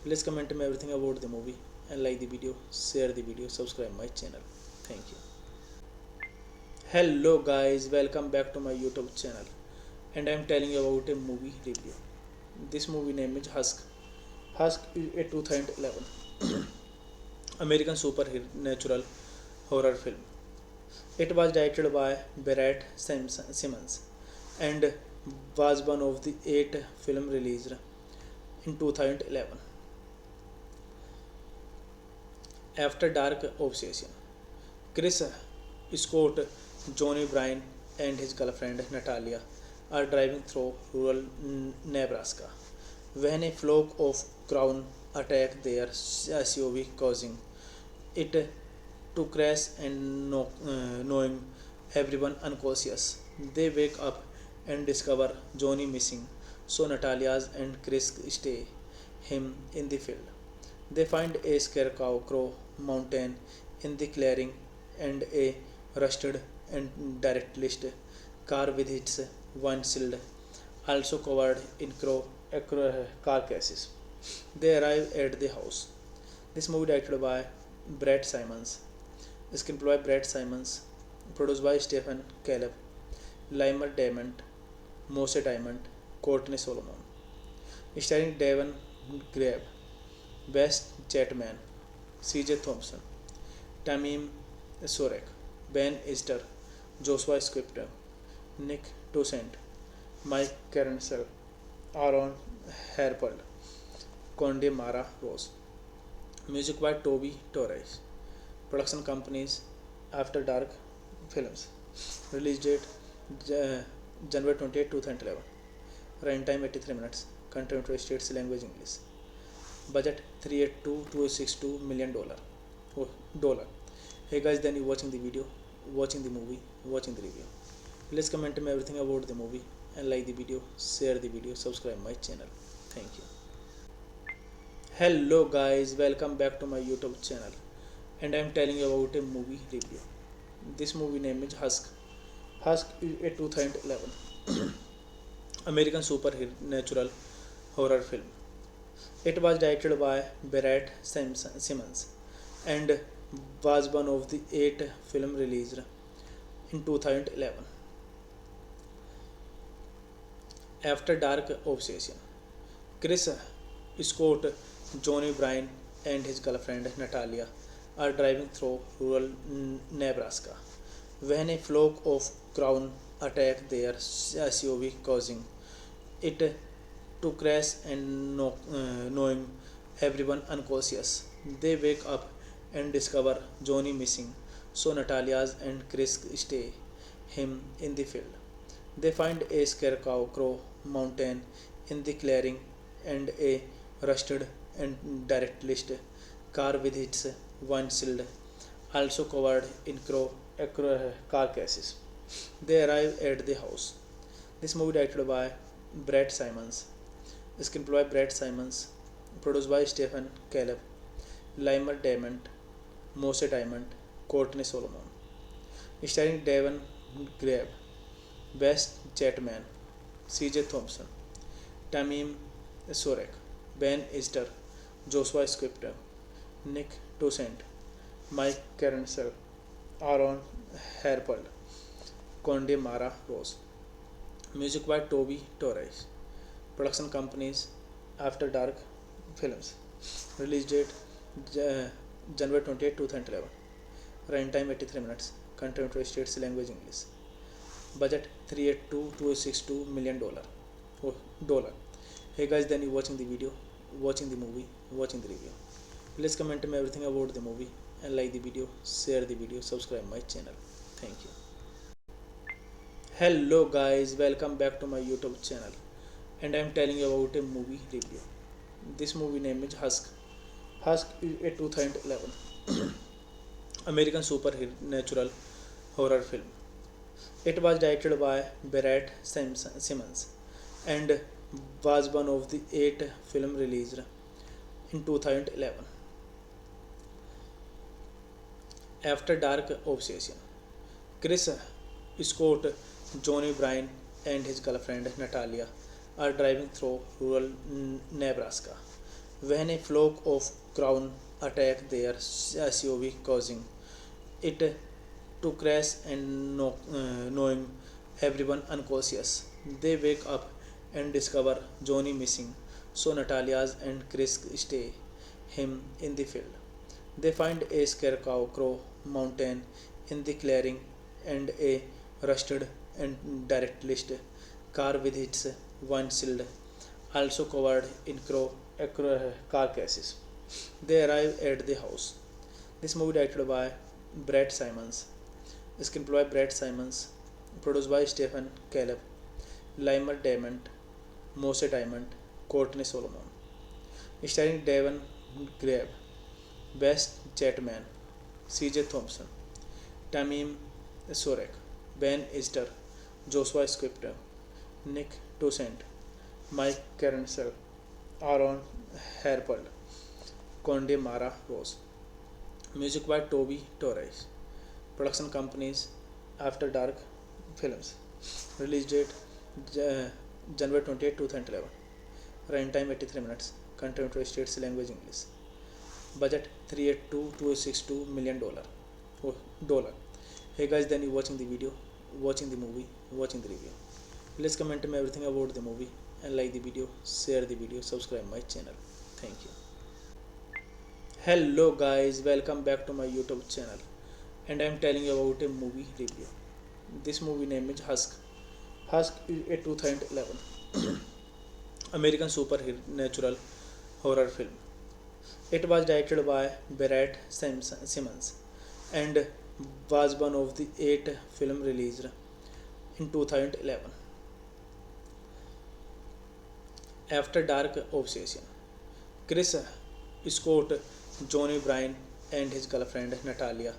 S1: Please comment me everything about the movie and like the video, share the video, subscribe my channel. Thank you. Hello guys, welcome back to my YouTube channel, and I am telling you about a movie review. This movie name is Husk. Husk is a 2011 American supernatural horror film. It was directed by Brett Simmons and was one of the 8 films released in 2011. After Dark Obsession. Chris Scott, Johnny Bryan, and his girlfriend Natalia are driving through rural Nebraska when a flock of crows attack their SUV, causing it to crash and knowing everyone unconscious. They wake up and discover Johnny missing, so Natalia's and Chris stay him in the field. They find a scarecrow mountain in the clearing and a rusted and derelict car with its windshield also covered in carcasses. They arrive at the house. This movie directed by Brett Simons, screenplay by Brett Simons, produced by Stephen Caleb, Limer Diamond, Mose Diamond, Courtney Solomon, starring Devon Grabe, Wes Chatman, C.J. Thompson, Tamim Sorek, Ben Easter, Joshua Scripter, Nick Toussaint, Mike Caroncel, Aaron Herpel, Conde Mara Rose. Music by Toby Torres. Production companies After Dark Films. Release date January 28, 2011. Runtime 83 minutes. Country United States language English. Budget $382 million. Dollar. Hey guys, then you watching the video, watching the movie, watching the review. Please comment me everything about the movie and like the video, share the video, subscribe my channel. Thank you. Hello guys, welcome back to my YouTube channel, and I am telling you about a movie review. This movie name is Husk. Husk is a 2011 American supernatural horror film. It was directed by Brett Simmons and was one of the 8 films released in 2011. After Dark Obsession. Chris Scott, Johnny Bryan, and his girlfriend Natalia are driving through rural Nebraska when a flock of crows attack their SUV, causing it to crash and knowing everyone unconscious. They wake up and discover Johnny missing, so Natalia's and Chris stay him in the field. They find a scarecrow mountain in the clearing and a rusted and derelict car with its windshield also covered in carcasses. They arrive at the house. This movie directed by Brett Simons. Screenplay by Brett Simons. Produced by Stephen Caleb, Limer Diamond, Mose Diamond, Courtney Solomon. Starring Devon Grabe, Wes Chatman, C.J. Thompson, Tamim Sorek, Ben Easter, Joshua Scripter, Nick Toussaint, Mike Carenser, Aaron Herpel, Conde Mara Rose. Music by Toby Torres. Production companies After Dark Films. Release date January 28, 2011. Runtime 83 minutes. Content States language English. Budget $382,262 million. Dollar. Hey guys, then you watching the video, watching the movie, watching the review. Please comment me everything about the movie and like the video, share the video, subscribe my channel. Thank you. Hello guys, welcome back to my YouTube channel, and I am telling you about a movie review. This movie name is Husk. Husk is a 2011 American supernatural horror film. It was directed by Barrett Simmons and was one of the 8 films released in 2011. After Dark Obsession. Chris Scott, Johnny Bryan, and his girlfriend Natalia are driving through rural Nebraska when a flock of crows attack their SUV, causing it to crash and knowing everyone unconscious. They wake up and discover Johnny missing, so Natalia and Chris stay him in the field. They find a scarecrow mountain in the clearing and a rusted and derelict car with its windshield also covered in carcasses. They arrive at the house. This movie directed by Brett Simons, screenplay by Brett Simons, produced by Stephen Caleb, Limer Diamond, Mose Diamond, Courtney Solomon. Starring Devon Grabe, Wes Chatman, C.J. Thompson, Tamim Sorek, Ben Easter, Joshua Scripter, Nick Toussaint, Mike Carenser, Aaron Herpel, Conde Mara Rose. Music by Toby Torres. Production companies After Dark Films. Release date January 28, 2011. Runtime 83 minutes. Content States language English. Budget $382,262 million. Hey guys, then you watching the video, watching the movie, watching the review. Please comment me everything about the movie and like the video, share the video, subscribe my channel. Thank you. Hello guys, welcome back to my YouTube channel, and I am telling you about a movie review. This movie name is Husk. Husk is a 2011 American supernatural horror film. It was directed by Barrett Simmons and was one of the 8 films released in 2011. After Dark Obsession. Chris Scott, Johnny Bryan, and his girlfriend Natalia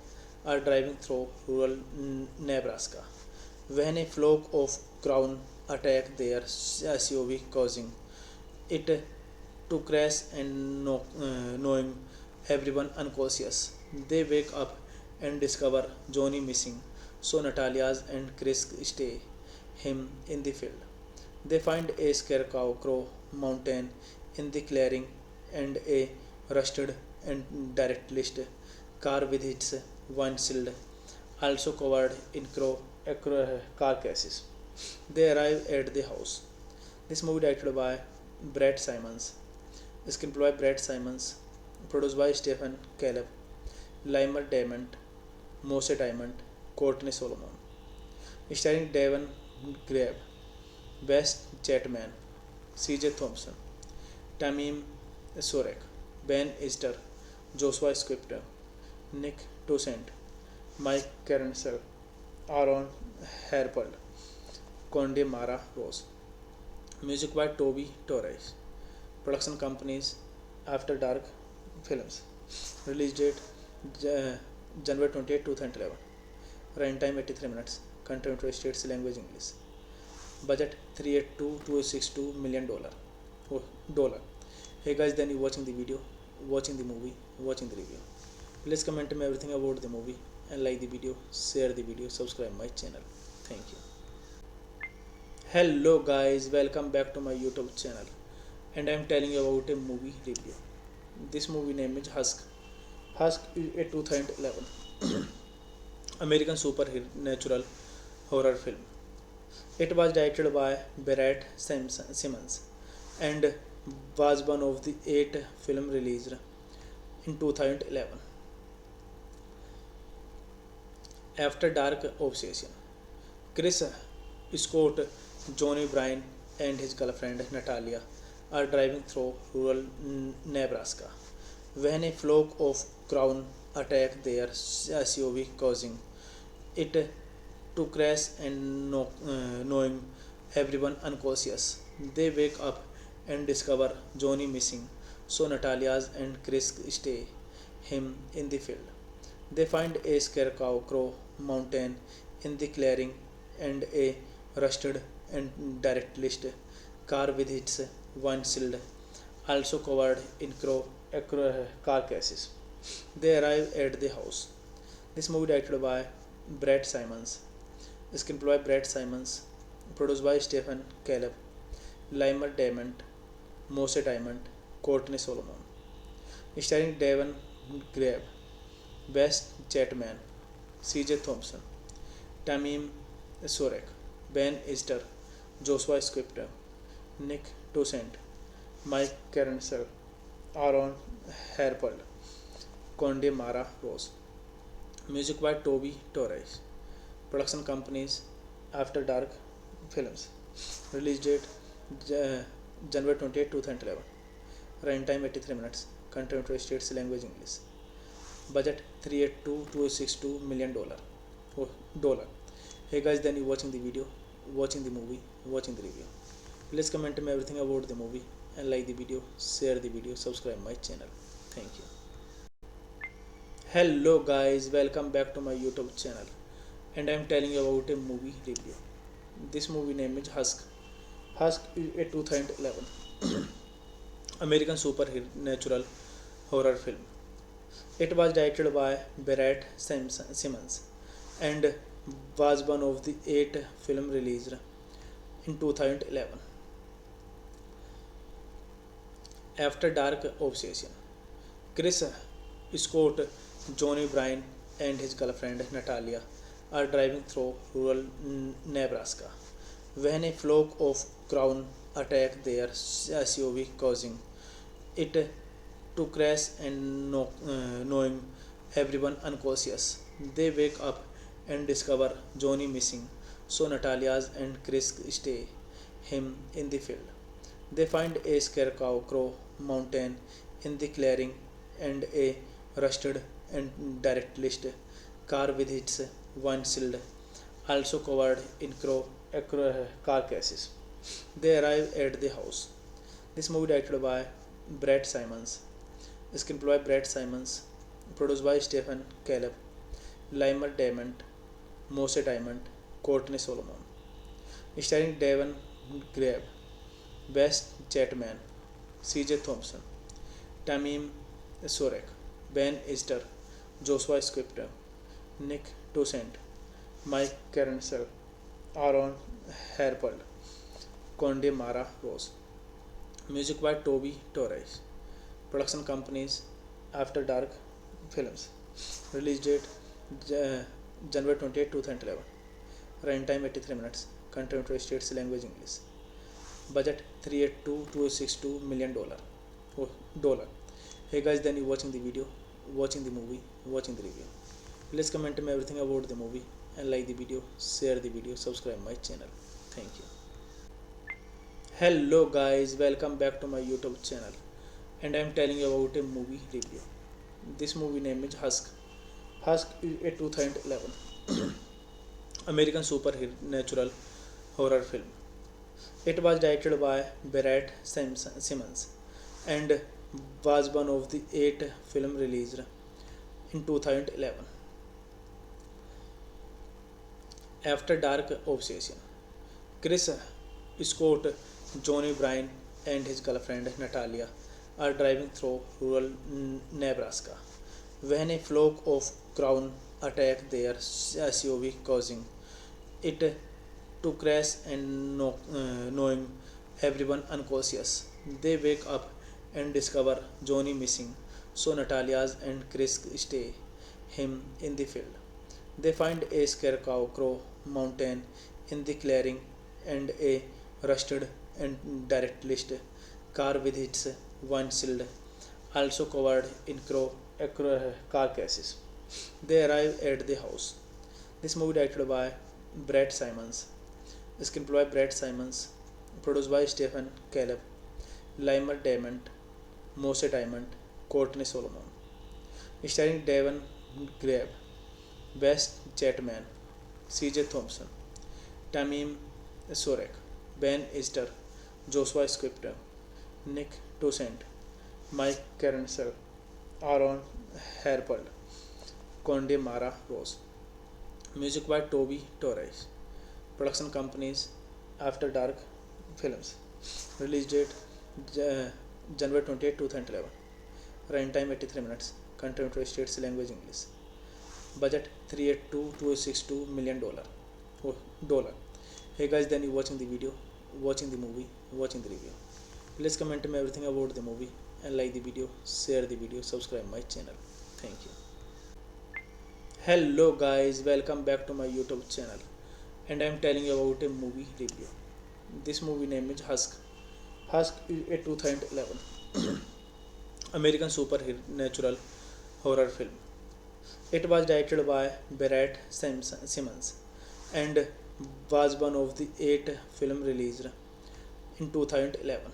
S1: are driving through rural Nebraska when a flock of crows attack their SUV, causing it to crash and knowing everyone unconscious. They wake up and discover Johnny missing, so Natalia and Chris stay him in the field. They find a scarecrow mountain in the clearing and a rusted and derelict car with its windshield also covered in carcasses. They arrive at the house. This movie directed by Brett Simons, screenplay by Brett Simons, produced by Stephen Caleb, Limer Diamond, Mose Diamond, Courtney Solomon. Starring Devon Grabe, Wes Chatman, C.J. Thompson, Tamim Sorek, Ben Easter, Joshua Scripter, Nick Toussaint, Mike Carenser, Aaron Herpel, Conde Mara Rose. Music by Toby Torres. Production companies After Dark Films. Release date January 28, 2011. Runtime 83 minutes. Content States language English. Budget 382 million dollar. Oh, dollar. Hey guys, then you watching the video, watching the movie, watching the review. Please comment me everything about the movie and like the video, share the video, subscribe my channel. Thank you. Hello guys, welcome back to my YouTube channel, and I am telling you about a movie review. This movie name is Husk. Husk is a 2011 American supernatural horror film. It was directed by Barrett Simmons and was one of the 8 films released in 2011. After Dark Obsession, Chris Scott, Johnny Bryan, and his girlfriend Natalia are driving through rural Nebraska when a flock of crows attack their SUV, causing it to crash and knowing everyone unconscious. They wake up and discover Johnny missing, so Natalia's and Chris stay him in the field. They find a scarecrow mountain in the clearing and a rusted and derelict car with its windshield also covered in carcasses. They arrive at the house. This movie directed by Brett Simons, screenplay by Brett Simons, produced by Stephen Caleb, Limer Diamond, Mose Diamond, Courtney Solomon, starring Devon Grabe, Wes Chatman, C.J. Thompson, Tamim Sorek, Ben Easter, Joshua Scripter, Nick Toussaint, Mike Carenser, Aaron Herpel, Conde Mara Rose. Music by Toby Torres. Production companies After Dark Films. Release date January 28, 2011. Runtime 83 minutes. Content to states language English. Budget 382 million dollar. Oh, dollar. Hey guys, then you watching the video, watching the movie, watching the review. Please comment me everything about the movie and like the video, share the video, subscribe my channel. Thank you. Hello guys, welcome back to my YouTube channel, and I am telling you about a movie review. This movie name is Husk. Husk is a 2011 American supernatural horror film. It was directed by Barrett Simmons and was one of the 8 films released in 2011. After Dark Obsession, Chris Scott, Johnny Bryan, and his girlfriend Natalia are driving through rural Nebraska when a flock of crows attack their SUV, causing it to crash and knowing everyone unconscious. They wake up and discover Johnny missing, so Natalia's and Chris stay him in the field. They find a scarecrow mountain in the clearing and a rusted and derelict car with its windshield also covered in carcasses. They arrive at the house. This movie directed by Brett Simons, screenplay by Brett Simons, produced by Stephen Caleb, Limer Diamond, Mose Diamond, Courtney Solomon, starring Devon Grabe, Wes Chatman, C.J. Thompson, Tamim Sorek, Ben Easter, Joshua Scripter, Nick Toussaint, Mike Carenser, Aaron Herpel, Conde Mara Rose. Music by Toby Torres. Production companies After Dark Films. Release date January 28, 2011. Runtime 83 minutes. Content to states language English. Budget 382 million dollar. Oh, dollar. Hey guys, then you watching the video, watching the movie, watching the review. Please comment me everything about the movie and like the video, share the video, subscribe my channel. Thank you. Hello guys, welcome back to my YouTube channel, and I am telling you about a movie review. This movie name is Husk. Husk is a 2011 American supernatural horror film. It was directed by Barrett Simmons and was one of the 8 films released in 2011. After Dark Obsession, Chris Scott, Johnny Bryan, and his girlfriend Natalia are driving through rural Nebraska when a flock of crows attack their SUV, causing it to crash and knowing everyone unconscious. They wake up and discover Johnny missing, so Natalia's and Chris stay him in the field. They find a scarecrow mountain in the clearing and a rusted and direct-list car with its windshield also covered in carcasses. They arrive at the house. This movie directed by Brett Simons, screenplay by Brett Simons, produced by Stephen Caleb, Limer Diamond, Mose Diamond, Courtney Solomon, starring Devon Grabe, West Chatman, C.J. Thompson, Tamim Sorek, Ben Easter, Joshua Scripter, Nick Toussaint, Mike Carencel, Aaron Herpel, Conde Mara Rose. Music by Toby Torres. Production companies After Dark Films. Release date January 28, 2011. Runtime 83 minutes. Content to states language English. Budget $382 million. Dollar. Hey guys, then you watching the video, watching the movie, watching the review. Please comment me everything about the movie and like the video, share the video, subscribe my channel. Thank you. Hello guys, welcome back to my YouTube channel, and I am telling you about a movie review. This movie name is Husk. Husk is a 2011 American supernatural horror film. It was directed by Brett Simmons and was one of the 8 films released in 2011.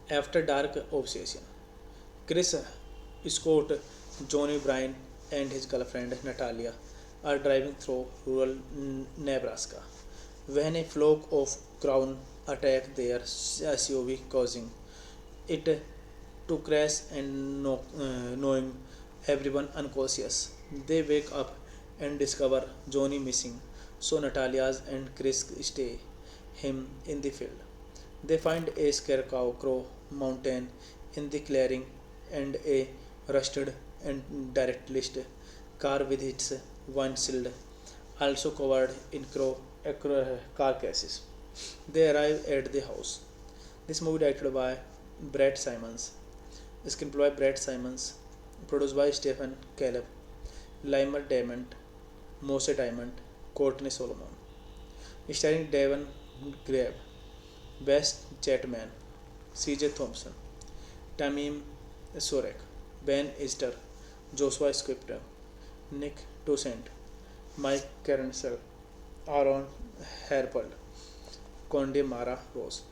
S1: After Dark Obsession. Chris Scott, Johnny Bryan, and his girlfriend Natalia are driving through rural Nebraska when a flock of crows attack their SUV, causing it to crash and knowing everyone unconscious. They wake up and discover Johnny missing, so Natalia's and Chris stay him in the field. They find a scarecrow mountain in the clearing and a rusted and direct-list car with its windshield also covered in carcasses. They arrive at the house. This movie directed by Brett Simons, screenplay by Brett Simons, produced by Stephen Caleb, Limer Diamond, Mose Diamond, Courtney Solomon, starring Devon Grabe, West Chatman, C.J. Thompson, Tamim Sorek, Ben Easter, Joshua Scripter, Nick Toussaint, Mike Carencel, Aaron Herpel, Conde Mara Rose.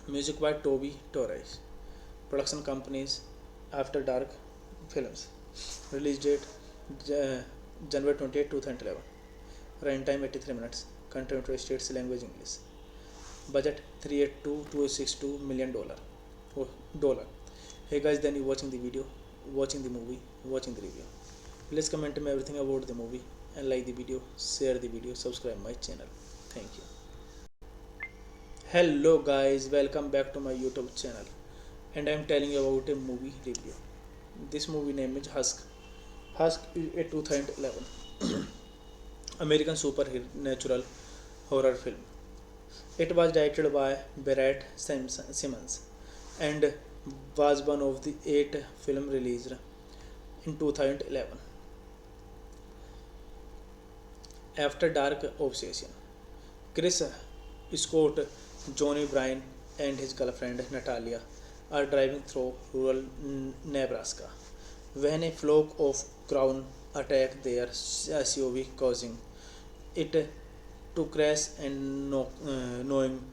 S1: Music by Toby Torres. Production companies After Dark Films. Release date January 28, 2011. Runtime 83 minutes. Content to states language English. Budget $382 million. Dollar. Hey guys, then you watching the video, watching the movie, watching the review. Please comment me everything about the movie and like the video, share the video, subscribe my channel. Thank you. Hello guys, welcome back to my YouTube channel, and I am telling you about a movie review. This movie name is Husk. Husk is a 2011 American supernatural horror film. It was directed by Brett Simmons and was one of the 8 films released in 2011. After Dark Obsession. Chris Scott, Johnny Bryan, and his girlfriend Natalia are driving through rural Nebraska when a flock of crows attack their SUV, causing it to crash and knowing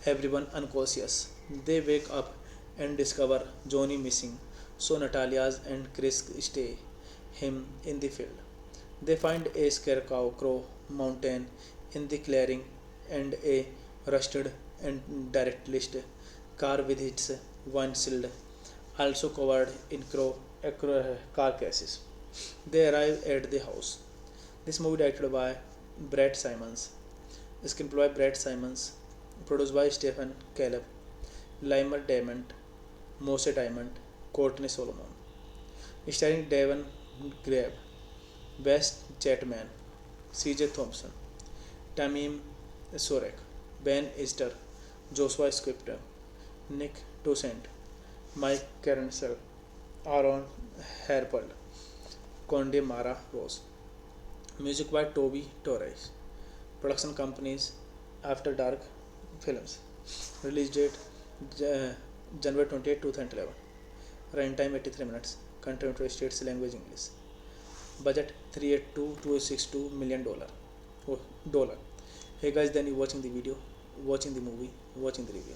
S1: everyone unconscious. They wake up and discover Johnny missing, so Natalia's and Chris stay him in the field. They find a scarecrow mountain in the clearing and a rusted and direct-list car with its windshield also covered in carcasses. They arrive at the house. This movie directed by Brett Simons. Screenplay by Brett Simons. Produced by Stephen Caleb, Limer Diamond, Mose Diamond, Courtney Solomon. Starring Devon Grabe, West Jetman, C.J. Thompson, Tamim Sorek, Ben Easter, Joshua Scripter, Nick Toussaint, Mike Carencel, Aaron Herpel, Conde Mara Rose. Music by Toby Torres. Production companies After Dark Films. Release date January 28, 2011. Runtime 83 minutes. Country United States language English. Budget $382 million. Dollar. Hey guys, then you watching the video, watching the movie, watching the review.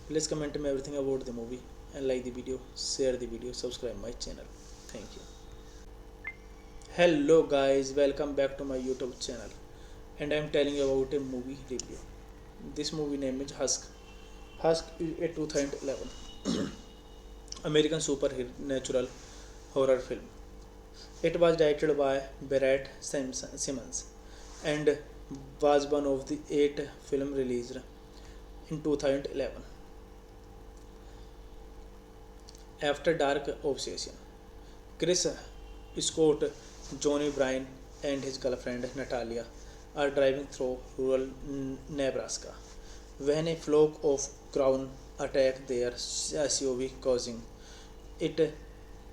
S1: Please comment me everything about the movie and like the video, share the video, subscribe my channel. Thank you. Hello guys, welcome back to my YouTube channel, and I am telling you about a movie review. This movie name is Husk. Husk is a 2011 American supernatural horror film. It was directed by Brett Simmons and was one of the 8 films released in 2011. After Dark Obsession. Chris Scott, Johnny Bryan, and his girlfriend Natalia are driving through rural Nebraska when a flock of crows attack their SUV, causing it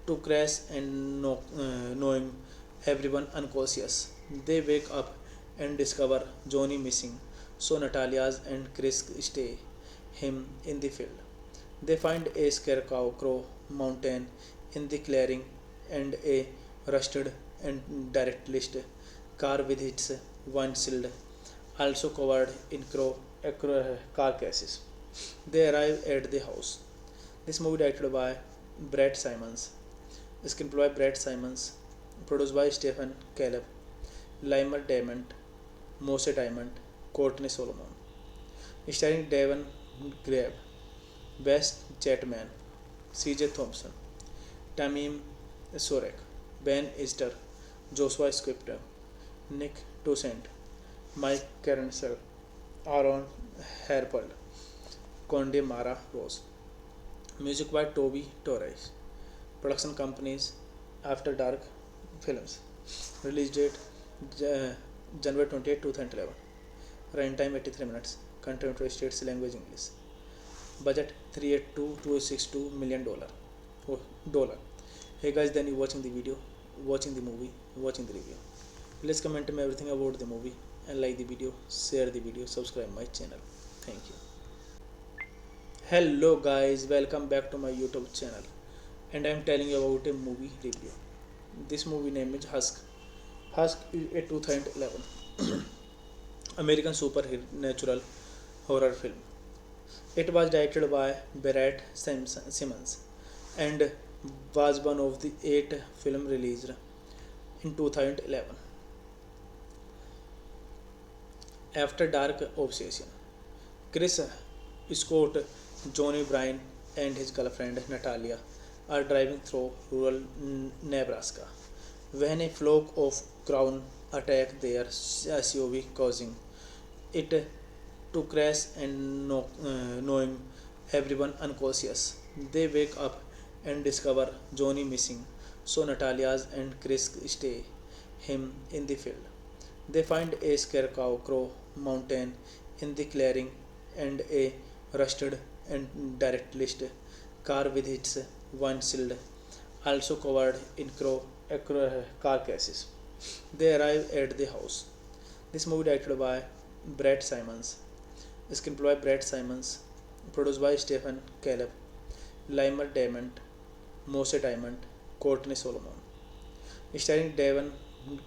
S1: to crash and knowing everyone unconscious. They wake up and discover Johnny missing, so Natalia and Chris stay him in the field. They find a scarecrow mountain in the clearing and a rusted and derelict car with its windshield also covered in carcasses. They arrive at the house. This movie directed by Brett Simons, screenplay by Brett Simons, produced by Stephen Caleb, Limer Diamond, Mose Diamond, Courtney Solomon. Starring Devon Grabe, West Jetman, C.J. Thompson, Tamim Sorek, Ben Easter, Joshua Scripter, Nick Toussaint, Mike Carencel, Aaron Herpel, Conde Mara Rose. Music by Toby Torres. Production companies After Dark Films. Release date January 28, 2011. Runtime 83 minutes. Country United States language English. Budget $382 million. Dollar. Hey guys, then you watching the video, watching the movie, watching the review. Please comment me everything about the movie and like the video, share the video, subscribe my channel. Thank you. Hello guys, welcome back to my YouTube channel, and I am telling you about a movie review. This movie name is Husk. Husk is a 2011 American supernatural horror film. It was directed by Brett Simmons and was one of the 8 films released in 2011. After Dark Obsession. Chris Scott, Johnny Bryan, and his girlfriend Natalia are driving through rural Nebraska when a flock of crows attack their SUV, causing it to crash and knowing everyone unconscious. They wake up and discover Johnny missing, so Natalia and Chris stay him in the field. They find a scarecrow mountain in the clearing and a rusted and derelict car with its windshield also covered in carcasses. They arrive at the house. This movie directed by Brett Simons, screenplay by Brett Simons, produced by Stephen Caleb, Limer Diamond, Mose Diamond, Courtney Solomon. Starring Devon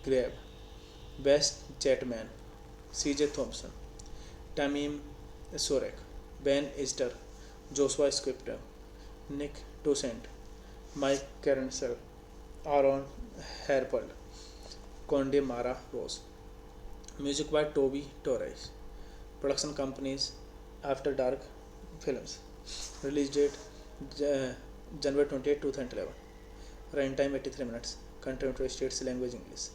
S1: Grabe, West Jetman, C.J. Thompson, Tamim Sorek, Ben Easter, Joshua Scripter, Nick Toussaint, Mike Carencel, Aaron Herpel, Conde Mara Rose. Music by Toby Torres. Production companies After Dark Films. Release date January 28, 2011. Runtime 83 minutes. Country United States language English.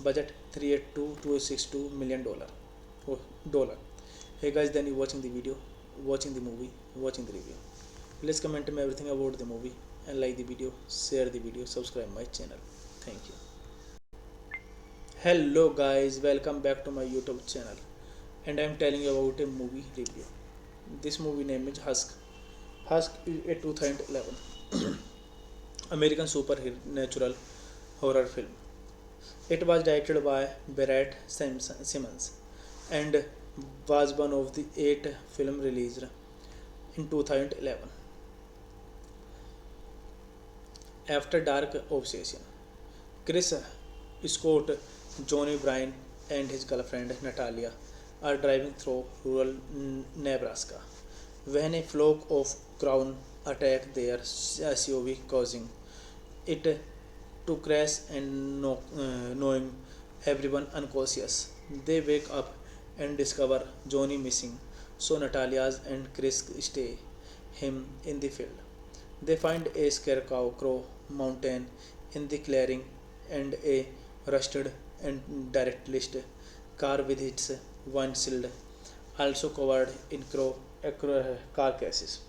S1: Budget 382 to 62 million dollar. Hey guys, then you watching the video, watching the movie, watching the review. Please comment me everything about the movie and like the video, share the video, subscribe my channel. Thank you. Hello guys, welcome back to my YouTube channel, and I am telling you about a movie review. This movie name is Husk. Husk is a 2011 American supernatural horror film. It was directed by Barrett Simmons and was one of the 8 films released in 2011. After Dark Obsession, Chris Scott, Johnny Bryan, and his girlfriend Natalia are driving through rural Nebraska when a flock of crows attack their SUV, causing it to crash and knowing everyone unconscious. They wake up and discover Johnny missing, so Natalia's and Chris stay him in the field. They find a scarecrow mountain in the clearing and a rusted and derelict car with its windshield also covered in carcasses.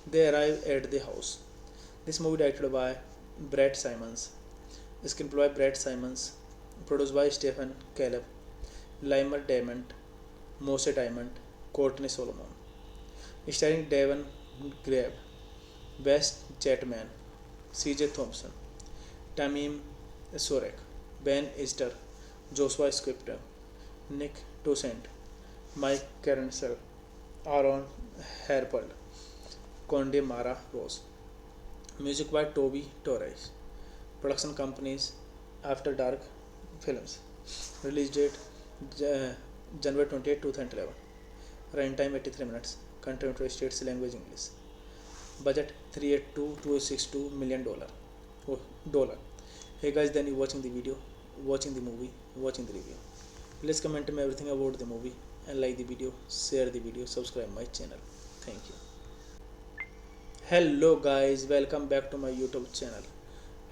S1: They arrive at the house. This movie directed by Brett Simons, screenplay by Brett Simons, produced by Stephen Caleb, Limer Diamond, Mose Diamond, Courtney Solomon, starring Devon Grabe, Wes Chapman, C.J. Thompson, Tamim Sorek, Ben Easter, Joshua Scripter, Nick Toussaint, Mike Caroncel, Aaron Herpel, Conde Mara Rose. Music by Toby Torres. Production companies After Dark Films. Release date January 28, 2011. Runtime 83 minutes. Content to states language English. Budget 382 to 62 million dollar. Hey guys, then you watching the video, watching the movie, watching the review. Please comment me everything about the movie and like the video, share the video, subscribe my channel. Thank you. Hello guys, welcome back to my YouTube channel,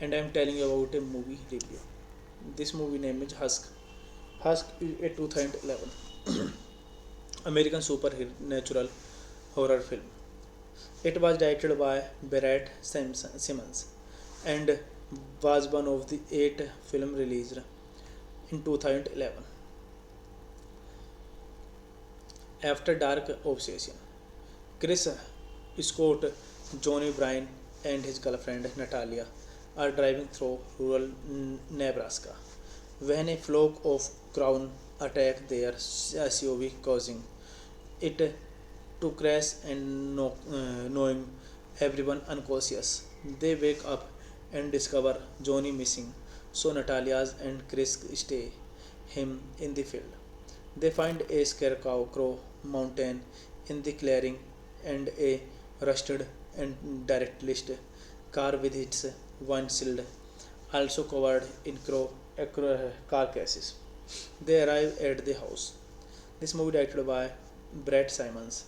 S1: and I am telling you about a movie review. This movie name is Husk. Husk is a 2011 American supernatural horror film. It was directed by Barrett Simmons and was one of the 8 films released in 2011. After Dark Obsession, Chris Scott, Johnny Bryan, and his girlfriend Natalia are driving through rural Nebraska when a flock of crows attack their SUV, causing it to crash and knowing everyone unconscious. They wake up and discover Johnny missing, so Natalia's and Chris stay him in the field. They find a scarecrow mountain in the clearing and a rusted and derelict car with its windshield also covered in carcasses. They arrive at the house. This movie directed by Brett Simons,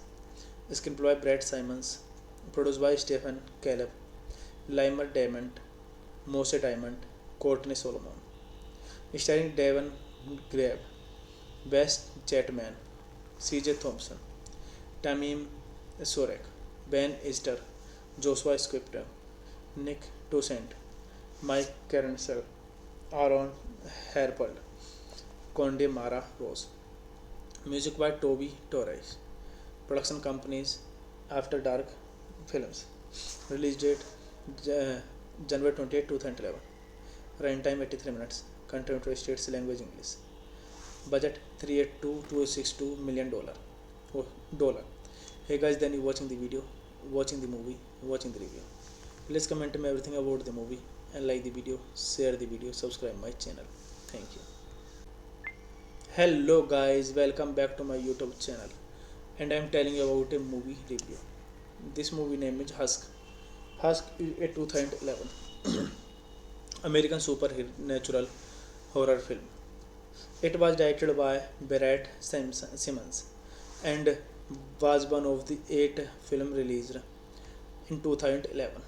S1: screenplay by Brett Simons, produced by Stephen Caleb, Limer Diamond, Mose Diamond, Courtney Solomon, starring Devon Grabe, Wes Chapman, C.J. Thompson, Tamim Sorek, Ben Easter, Joshua Scripter, Nick Toussaint, Mike Caroncel, Aaron Herpel, Conde Mara Rose. Music by Toby Torres. Production companies After Dark Films. Release date January 28, 2011. Runtime 83 minutes. Content to states language English. Budget 382 to 62 million dollar. Hey guys, then you watching the video, watching the movie, watching the review. Please comment me everything about the movie and like the video, share the video, subscribe my channel. Thank you. Hello guys, welcome back to my YouTube channel, and I am telling you about a movie review. This movie name is Husk. Husk is a 2011 American supernatural horror film. It was directed by Barrett Simmons and was one of the 8 films released in 2011.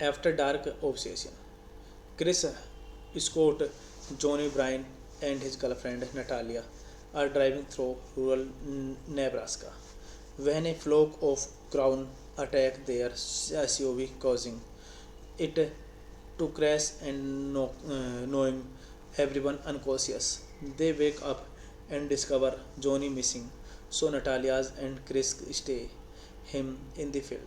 S1: After Dark Obsession, Chris Scott, Johnny Bryan, and his girlfriend Natalia are driving through rural Nebraska when a flock of crows attack their SUV, causing it to crash and knowing everyone unconscious. They wake up and discover Johnny missing, so Natalia's and Chris stay him in the field.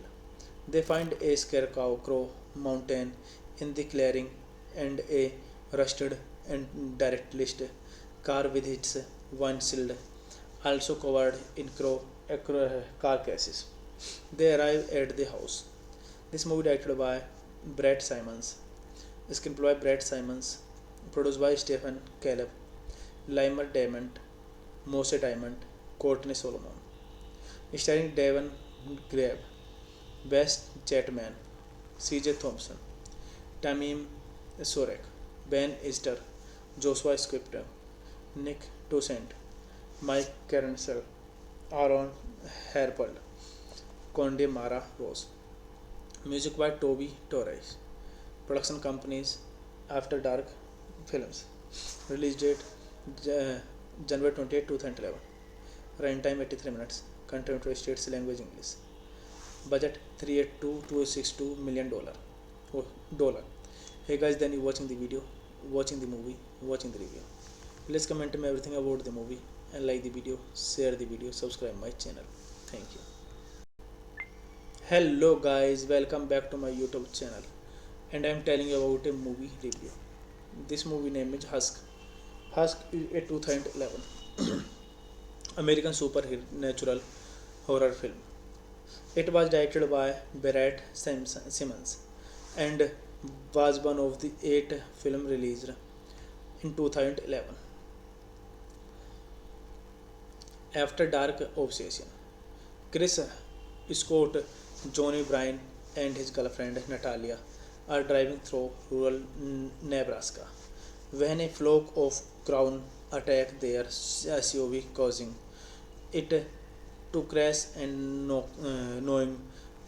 S1: They find a scarecrow mountain in the clearing and a rusted and derelict car with its windshield also covered in carcasses. They arrive at the house. This movie directed by Brett Simons, screenplay by Brett Simons, produced by Stephen Caleb, Limer Diamond, Mose Diamond, Courtney Solomon, starring Devon Grabe, West Chatman, C.J. Thompson, Tamim Sorek, Ben Easter, Joshua Scripter, Nick Toussaint, Mike Caroncel, Aaron Herpel, Conde Mara Rose. Music by Toby Torres. Production companies After Dark Films. Release date January 28, 2011. Runtime 83 minutes. Content to states language English. Budget $382 million. Dollar. Hey guys, then you watching the video, watching the movie, watching the review. Please comment me everything about the movie and like the video, share the video, subscribe my channel. Thank you. Hello guys, welcome back to my YouTube channel, and I am telling you about a movie review. This movie name is Husk. Husk is a 2011 American supernatural horror film. It was directed by Brett Simmons and was one of the 8 films released in 2011. After Dark Obsession. Chris Scott, Johnny Bryan, and his girlfriend Natalia are driving through rural Nebraska when a flock of crows attack their SUV, causing it to crash and knowing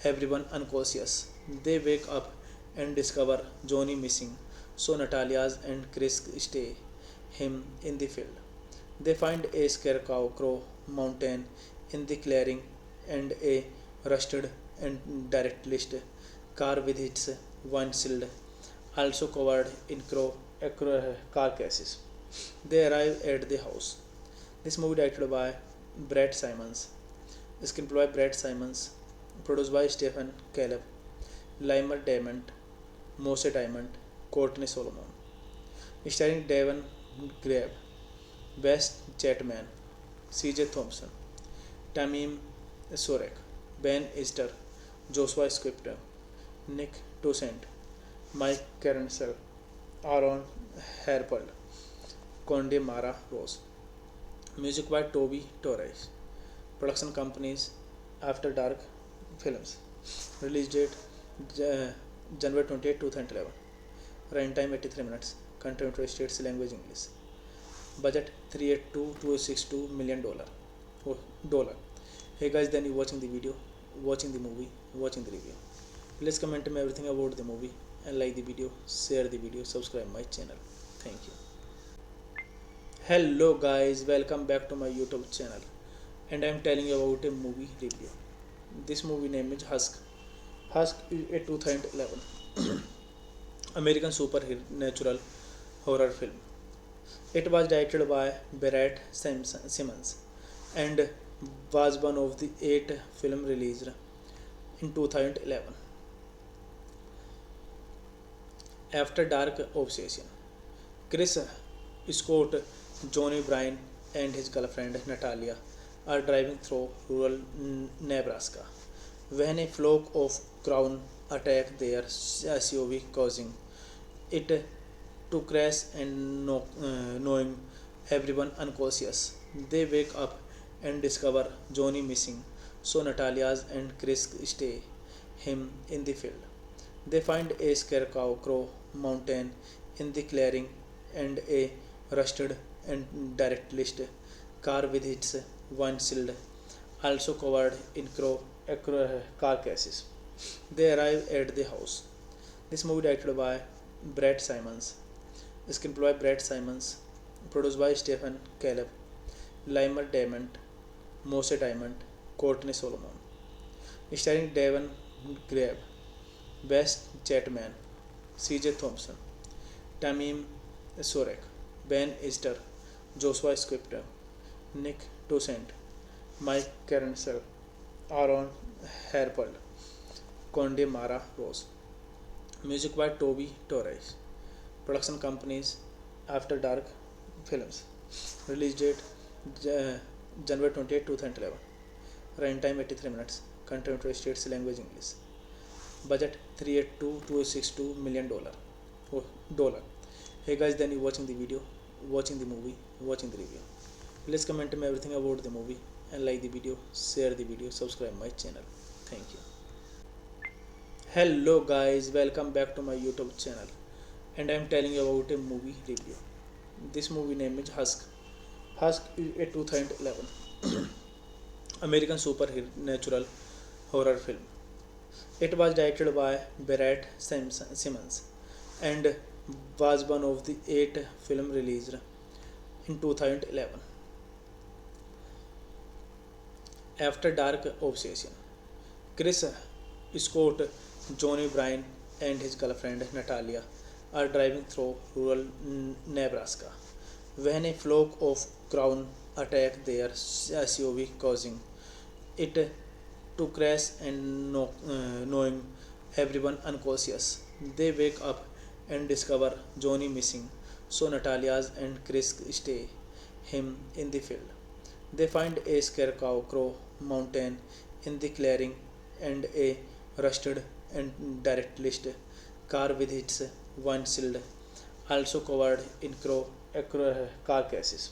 S1: everyone unconscious. They wake up and discover Johnny missing, so Natalia's and Chris stay him in the field. They find a scarecrow mountain in the clearing and a rusted and derelict car with its windshield also covered in carcasses. They arrive at the house. This movie directed by Brett Simons, screenplay by Brett Simons, produced by Stephen Caleb, Limer Diamond, Mose Diamond, Courtney Solomon, starring Devon Grabe, West Chatman, C.J. Thompson, Tamim Sorek, Ben Easter, Joshua Scripter, Nick Toussaint, Mike Caroncel, Aaron Herpel, Conde Mara Rose. Music by Toby Torres. Production companies After Dark Films. Release date January 28, 2011. Runtime 83 minutes. Content to states language English. Budget $382 million. Dollar. Hey guys, then you watching the video, watching the movie, watching the review. Please comment me everything about the movie and like the video, share the video, subscribe my channel. Thank you. Hello guys, welcome back to my YouTube channel, and I am telling you about a movie review. This movie name is Husk. Husk is a 2011 American supernatural horror film. It was directed by Brett Simmons and was one of the 8 films released in 2011. After Dark Obsession. Chris Scott, Johnny Bryan, and his girlfriend Natalia are driving through rural Nebraska when a flock of crows attack their SUV, causing it to crash and knowing everyone unconscious. They wake up and discover Johnny missing, so Natalia's and Chris stay him in the field. They find a scarecrow mountain in the clearing and a rusted and derelict car with its windshield also covered in carcasses. They arrive at the house. This movie directed by Brett Simons, Screenplay by Brett Simons. Produced by Stephen Caleb, Limer Diamond, Mose Diamond, Courtney Solomon. Starring Devon Grabe, Wes Chatman, C.J. Thompson, Tamim Sorek, Ben Easter, Joshua Scripter, Nick Toussaint, Mike Carencel, Aaron Herpel, Conde Mara Rose. Music by Toby Torres. Production companies After Dark Films. Release date January 28, 2011. Runtime 83 minutes. Content to states language English. Budget $382 million. Dollar. Hey guys, then you watching the video, watching the movie, watching the review. Please comment me everything about the movie and like the video, share the video, subscribe my channel. Thank you. Hello guys, welcome back to my YouTube channel, and I am telling you about a movie review. This movie name is Husk. Husk is a 2011 American supernatural horror film. It was directed by Brett Simmons and was one of the 8 films released in 2011. After Dark Obsession. Chris Scott, Johnny Bryan, and his girlfriend Natalia are driving through rural Nebraska when a flock of crows attack their SUV, causing it to crash and knowing everyone unconscious. They wake up and discover Johnny missing, so Natalia and Chris stay him in the field. They find a scarecrow mountain in the clearing and a rusted and derelict car with its windshield also covered in carcasses.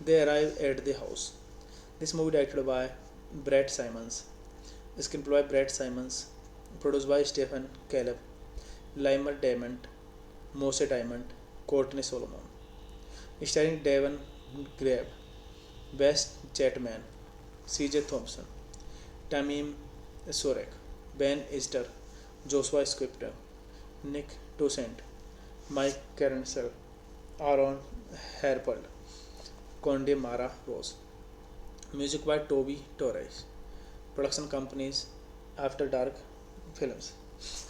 S1: They arrive at the house. This movie directed by Brett Simons, screenplay by Brett Simons, produced by Stephen Caleb, Limer Diamond, Mose Diamond, Courtney Solomon. Starring Devon Grabe, Wes Chatman, C.J. Thompson, Tamim Sorek, Ben Easter, Joshua Scripter, Nick Toussaint, Mike Carencel, Aaron Herpel, Conde Mara Rose. Music by Toby Torres. Production companies After Dark Films.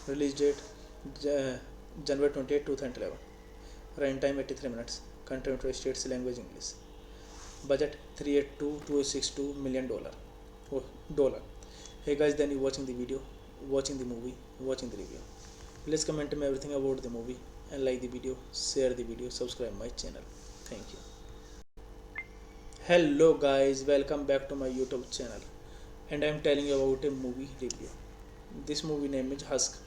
S1: Release date January 28, 2011. Runtime 83 minutes. Content to states language English. Budget $382 million. Dollar. Hey guys, then you watching the video, watching the movie, watching the review. Please comment me everything about the movie and like the video, share the video, subscribe my channel. Thank you. Hello guys, welcome back to my YouTube channel, and I am telling you about a movie review. This movie name is Husk.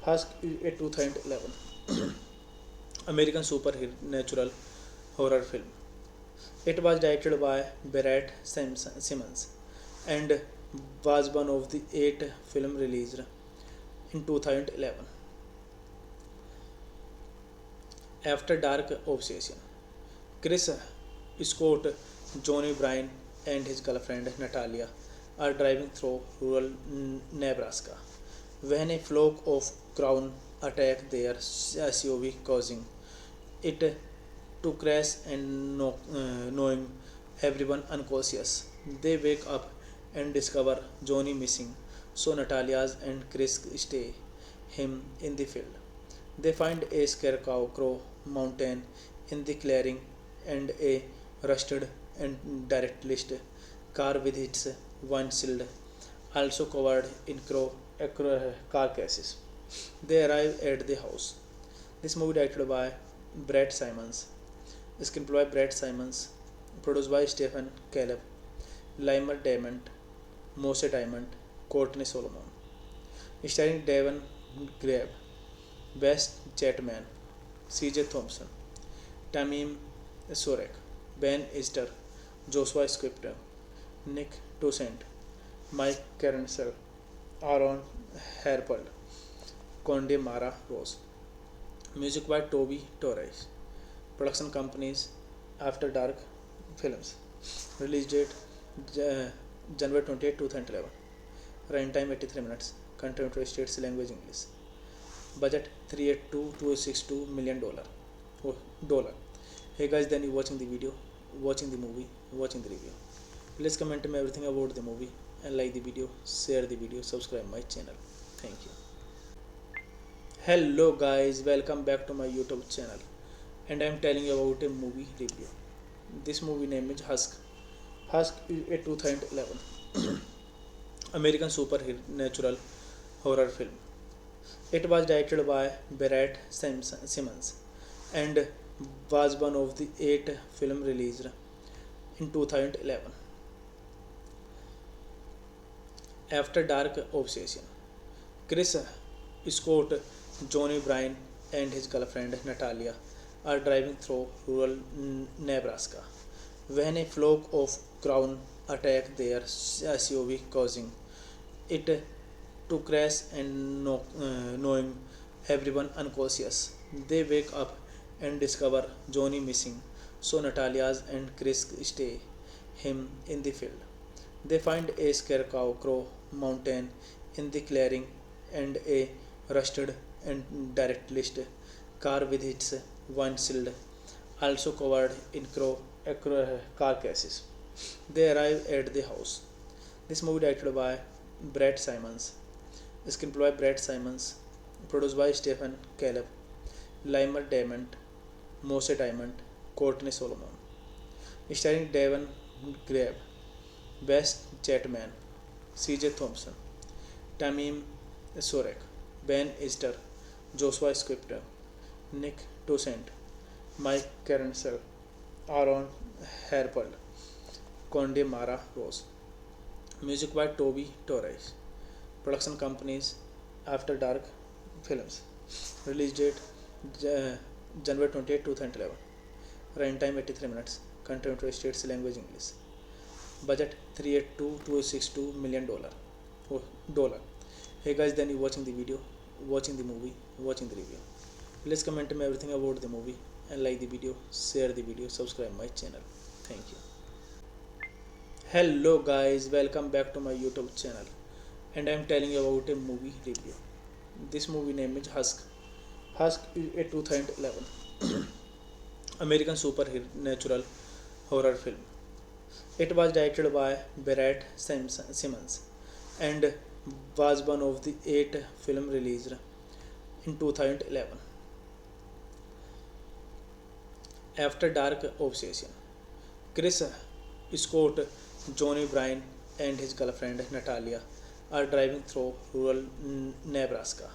S1: Husk is a 2011 American supernatural horror film. It was directed by Brett Simmons and was one of the 8 films released in 2011. After Dark Obsession. Chris Scott, Johnny Bryan, and his girlfriend Natalia are driving through rural Nebraska when a flock of crows attack their SUV, causing it to crash and knowing everyone unconscious. They wake up and discover Johnny missing, so Natalia and Chris stay him in the field. They find a scarecrow mountain in the clearing and a rusted and derelict car with its windshield also covered in carcasses. They arrive at the house. This movie directed by Brett Simons, screenplay by Brett Simons, produced by Stephen Caleb, Limer Diamond, Mose Diamond, Courtney Solomon. Starring Devon Grabe, Wes Chatman, C.J. Thompson, Tamim Sorek, Ben Easter, Joshua Scripter, Nick Toussaint, Mike Carencel, Aaron Herpel, Conde Mara Rose. Music by Toby Torres. Production companies After Dark Films. Release date January 28, 2011. Runtime 83 minutes. Content to states language English. Budget $382 million. $. Hey guys, then you watching the video, watching the movie, watching the review. Please comment me everything about the movie and like the video, share the video, subscribe my channel. Thank you. Hello guys, welcome back to my YouTube channel, and I am telling you about a movie review. This movie name is Husk. Husk is a 2011 American supernatural horror film. It was directed by Barrett Simmons and was one of the 8 films released in 2011. After Dark Obsession, Chris Scott, Johnny Bryan, and his girlfriend Natalia are driving through rural Nebraska when a flock of crows attack their SUV, causing it to crash and knowing everyone unconscious. They wake up and discover Johnny missing, so Natalia's and Chris stay him in the field. They find a scarecrow mountain in the clearing and a rusted and derelict car with its windshield also covered in carcasses. They arrive at the house. This movie directed by Brett Simons, screenplay by Brett Simons, produced by Stephen Caleb, Limer Diamond, Mose Diamond, Courtney Solomon, starring Devon Grabe, Wes Chapman, C.J. Thompson, Tamim Sorek, Ben Easter, Joshua Scripter, Nick Toussaint, Mike Caroncel, Aaron Herpel, Conde Mara Rose. Music by Toby Torres. Production companies After Dark Films. Release date January 28, 2011. Runtime 83 minutes. Content to states language English. Budget $382 million. $. Hey guys, then you watching the video, watching the movie, watching the review. Please comment me everything about the movie and like the video, share the video, subscribe my channel. Thank you. Hello guys, welcome back to my YouTube channel, and I am telling you about a movie review. This movie name is Husk. Husk is a 2011 American supernatural horror film. It was directed by Barrett Simmons and was one of the 8 films released in 2011. After Dark Obsession, Chris Scott, Johnny Bryan, and his girlfriend Natalia are driving through rural Nebraska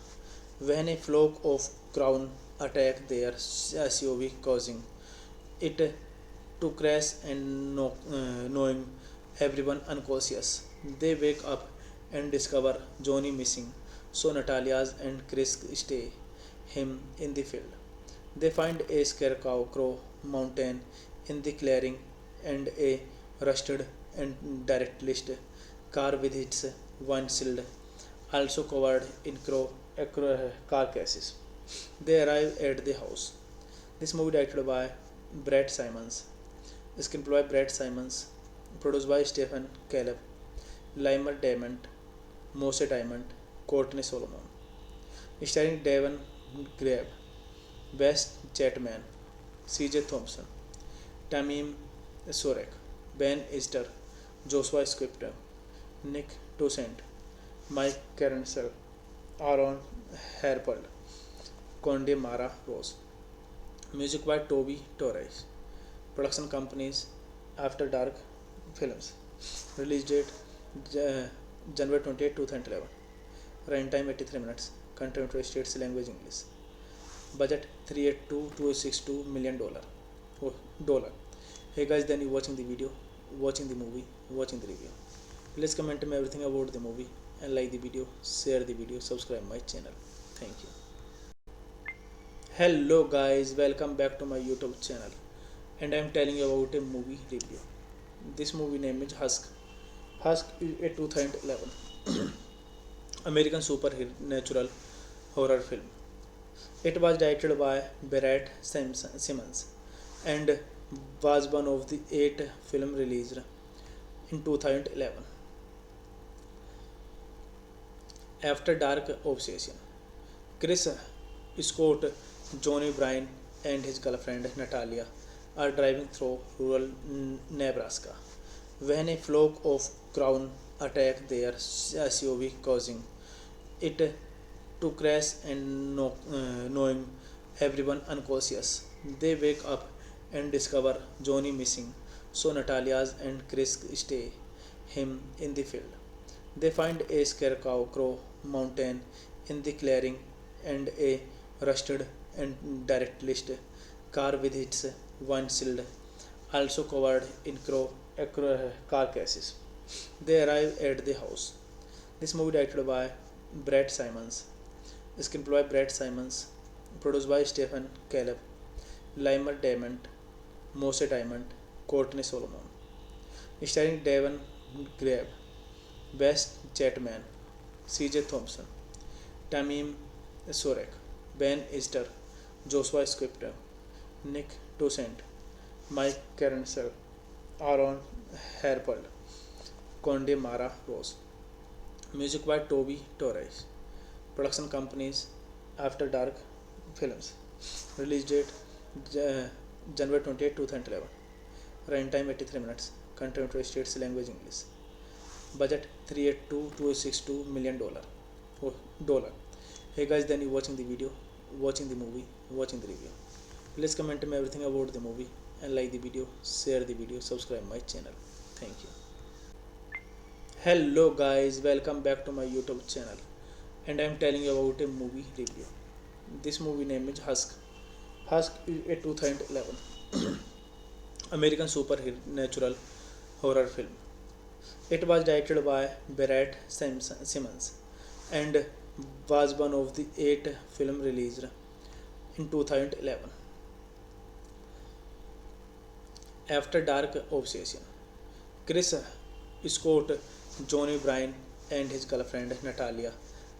S1: when a flock of crows attack their SUV, causing it to crash and knowing everyone unconscious. They wake up and discover Johnny missing, so Natalia's and Chris stay him in the field. They find a scarecrow mountain in the clearing and a rusted and derelict car with its windshield also covered in carcasses. They arrive at the house. This movie directed by Brett Simons, screenplay by Brett Simons, produced by Stephen Caleb, Limer Diamond, Mose Diamond, Courtney Solomon, starring Devon Grabe, Wes Chapman, C.J. Thompson, Tamim Sorek, Ben Easter, Joshua Scripter, Nick Toussaint, Mike Caroncel, Aaron Herpel, Conde Mara Rose. Music by Toby Torres. Production companies After Dark Films. Release date January 28, 2011. Runtime 83 minutes. Content to states language English. Budget $382 million. $. Hey guys, then you watching the video, watching the movie, watching the review. Please comment me everything about the movie and like the video, share the video, subscribe my channel. Thank you. Hello guys, welcome back to my YouTube channel, and I am telling you about a movie review. This movie name is Husk. Husk is a 2011 American supernatural horror film. It was directed by Barrett Simmons and was one of the 8 films released in 2011. After Dark Obsession, Chris Scott, Johnny Bryan, and his girlfriend Natalia are driving through rural Nebraska when a flock of crows attack their SUV, causing it to crash and knowing everyone unconscious. They wake up and discover Johnny missing, so Natalia's and Chris stay him in the field. They find a scarecrow mountain in the clearing and a rusted and directlist car with its windshield also covered in carcasses. They arrive at the house. This movie directed by Brett Simons, screenplay by Brett Simons, produced by Stephen Caleb, Limer Diamond, Mose Diamond, Courtney Solomon, starring Devon Grabe, West Chatman, C.J. Thompson, Tamim Sorek, Ben Easter, Joshua Scripter, Nick Toussaint, Mike Carencel, Aaron Herpel, Conde Mara Rose. Music by Toby Torres. Production companies After Dark Films. Release date January 28, 2011. Runtime 83 minutes. Content to states language English. Budget $382 million. Dollar. Hey guys, then you watching the video, watching the movie, watching the review. Please comment me everything about the movie and like the video, share the video, subscribe my channel. Thank you. Hello guys, welcome back to my YouTube channel, and I am telling you about a movie review. This movie name is Husk. Husk is a 2011 American supernatural horror film. It was directed by Brett Simmons and was one of the 8 films released in 2011. After Dark Obsession. Chris Scott, Johnny Bryan, and his girlfriend Natalia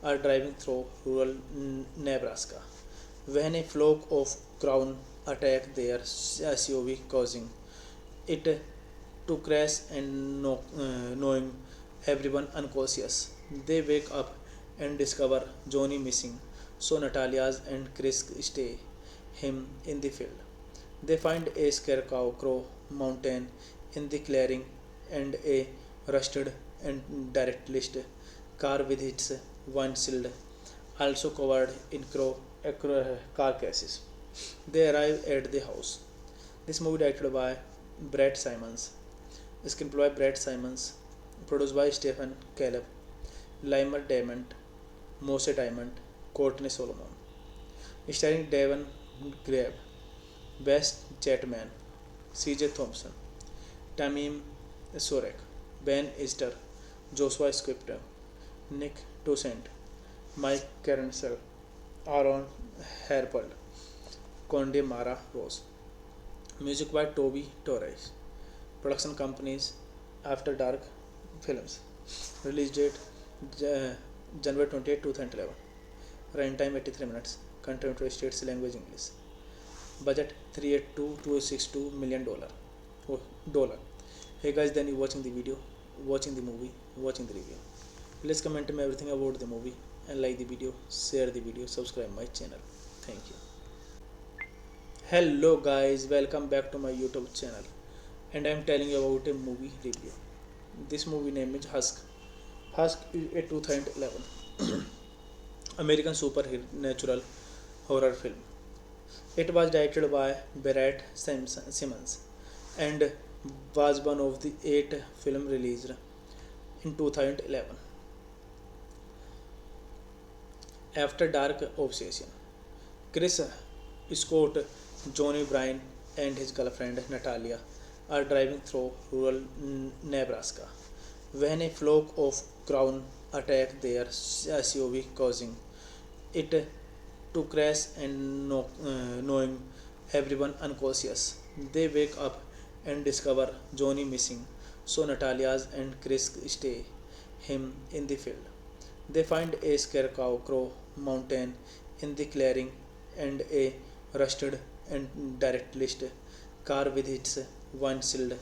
S1: are driving through rural Nebraska when a flock of crows attack their SUV, causing it to crash and knowing everyone unconscious. They wake up and discover Johnny missing, so Natalia's and Chris stay him in the field. They find a scarecrow mountain in the clearing and a rusted and directlist car with its windshield also covered in carcasses. They arrive at the house. This movie directed by Brett Simons, screenplay by Brett Simons, produced by Stephen Caleb, Limer Diamond, Mose Diamond, Courtney Solomon, starring Devon Grabe, West Chatman, C.J. Thompson, Tamim Sorek, Ben Easter, Joshua Scripter, Nick Toussaint, Mike Carencel, Aaron Herpel, Conde Mara Rose. Music by Toby Torres. Production companies After Dark Films. Release date January 28, 2011. Runtime 83 minutes. Content to states language English. Budget $382 million. Dollar. Hey guys, then you watching the video, watching the movie, watching the review. Please comment me everything about the movie and like the video, share the video, subscribe my channel. Thank you. Hello guys, welcome back to my YouTube channel, and I am telling you about a movie review. This movie name is Husk. Husk is a 2011 American supernatural horror film. It was directed by Brett Simmons and was one of the 8 films released in 2011. After Dark Obsession. Chris Scott, Johnny Bryan, and his girlfriend Natalia are driving through rural Nebraska when a flock of crows attack their SUV, causing it to crash and knowing everyone unconscious. They wake up and discover Johnny missing, so Natalia's and Chris stay him in the field. They find a scarecrow mountain in the clearing and a rusted and directlist car with its windshield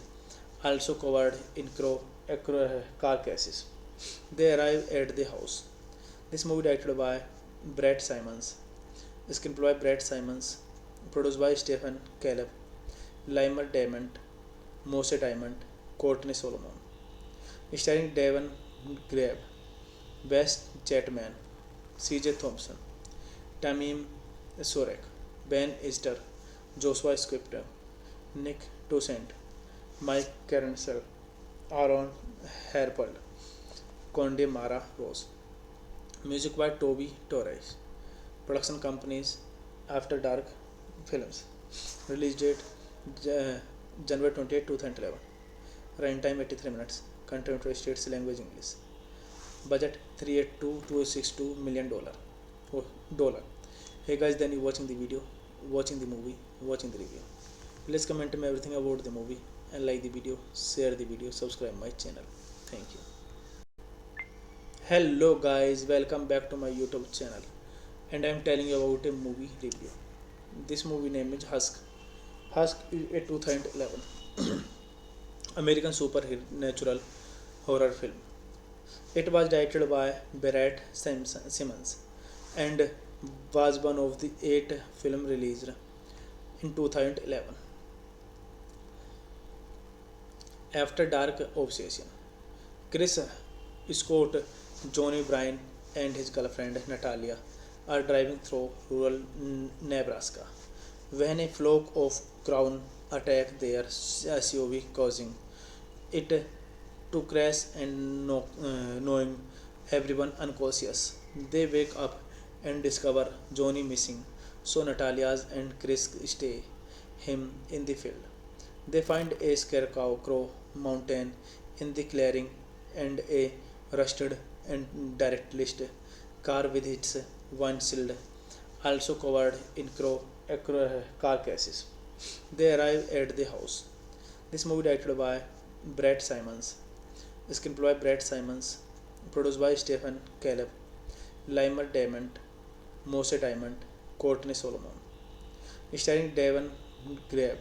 S1: also covered in carcasses. They arrive at the house. This movie directed by Brett Simons, screenplay by Brett Simons, Produced by Stephen Caleb, Limer Diamond, Mose Diamond, Courtney Solomon. Starring Devon Grabe, Wes Chatman, CJ Thompson, Tamim Sorek, Ben Easter, Joshua Scripter, Nick Toussaint, Mike Carenser, Aaron Herpel, Conde Mara Rose. Music by Toby Torres. Production companies After Dark Films. Release date January 28, 2011. Runtime 83 minutes. Content to states language English. Budget $382 million. Dollar. Hey guys, then you watching the video, watching the movie, watching the review. Please comment me everything about the movie and like the video, share the video, subscribe my channel. Thank you. Hello guys, welcome back to my YouTube channel, and I am telling you about a movie review. This movie name is Husk. Husk is a 2011 American supernatural horror film. It was directed by Barrett Simmons and was one of the 8 films released in 2011. After Dark Obsession. Chris Scott, Johnny Bryan, and his girlfriend Natalia are driving through rural Nebraska when a flock of crows attack their SUV, causing it to crash and knowing everyone unconscious. They wake up and discover Johnny missing, so Natalia and Chris stay him in the field. They find a scarecrow mountain in the clearing and a rusted and derelict car with its windshield also covered in carcasses. They arrive at the house. This movie directed by Brett Simons, screenplay by Brett Simons, produced by Stephen Caleb, Limer Diamond, Mose Diamond, Courtney Solomon. Starring Devon Grabe,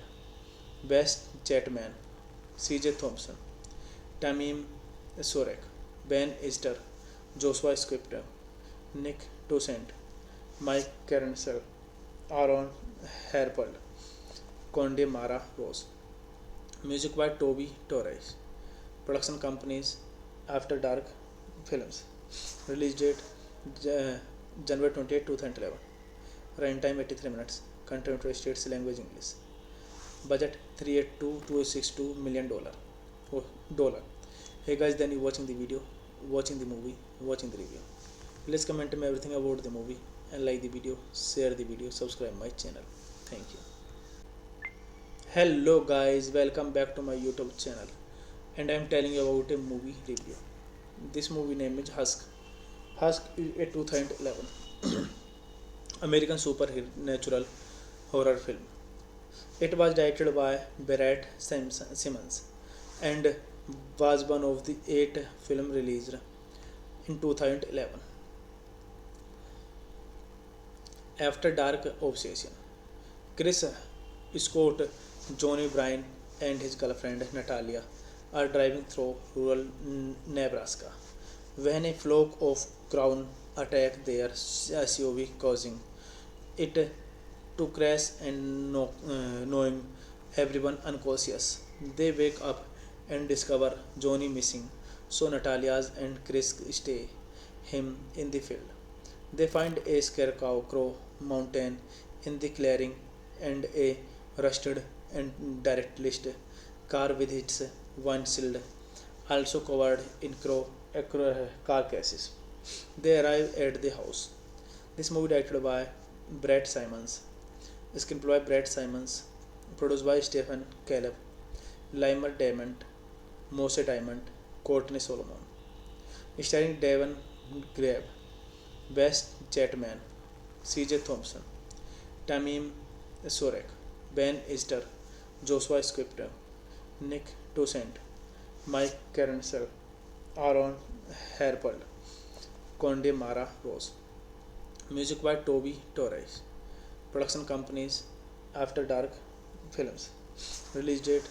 S1: Wes Chatman, CJ Thompson, Tamim Sorek, Ben Easter, Joshua Scripter, Nick Toussaint, Mike Carenser, Aaron Herpel, Conde Mara Rose. Music by Toby Torres. Production companies After Dark Films. Release date January 28, 2011. Runtime 83 minutes. Content to states language English. Budget $382 million. Dollar. Hey guys, then you watching the video, watching the movie, watching the review. Please comment me everything about the movie and like the video, share the video, subscribe my channel. Thank you. Hello guys, welcome back to my YouTube channel, and I am telling you about a movie review. This movie name is Husk. Husk is a 2011 American supernatural horror film. It was directed by Barrett Simmons and was one of the 8 films released in 2011. After Dark Obsession. Chris Scott, Johnny Bryan, and his girlfriend Natalia are driving through rural Nebraska when a flock of crows attack their SUV, causing it to crash and knowing everyone unconscious. They wake up and discover Johnny missing, so Natalia and Chris stay him in the field. They find a scarecrow mountain in the clearing and a rusted and derelict car with its windshield also covered in carcasses. They arrive at the house. This movie directed by Brett Simons, screenplay by Brett Simons, produced by Stephen Caleb, Limer Diamond, Mose Diamond, Courtney Solomon. Starring Devon Grabe, Wes Chatman, CJ Thompson, Tamim Sorek, Ben Easter, Joshua Scripter, Nick Toussaint, Mike Carenser, Aaron Herpel, Conde Mara Rose. Music by Toby Torres. Production companies After Dark Films. Release date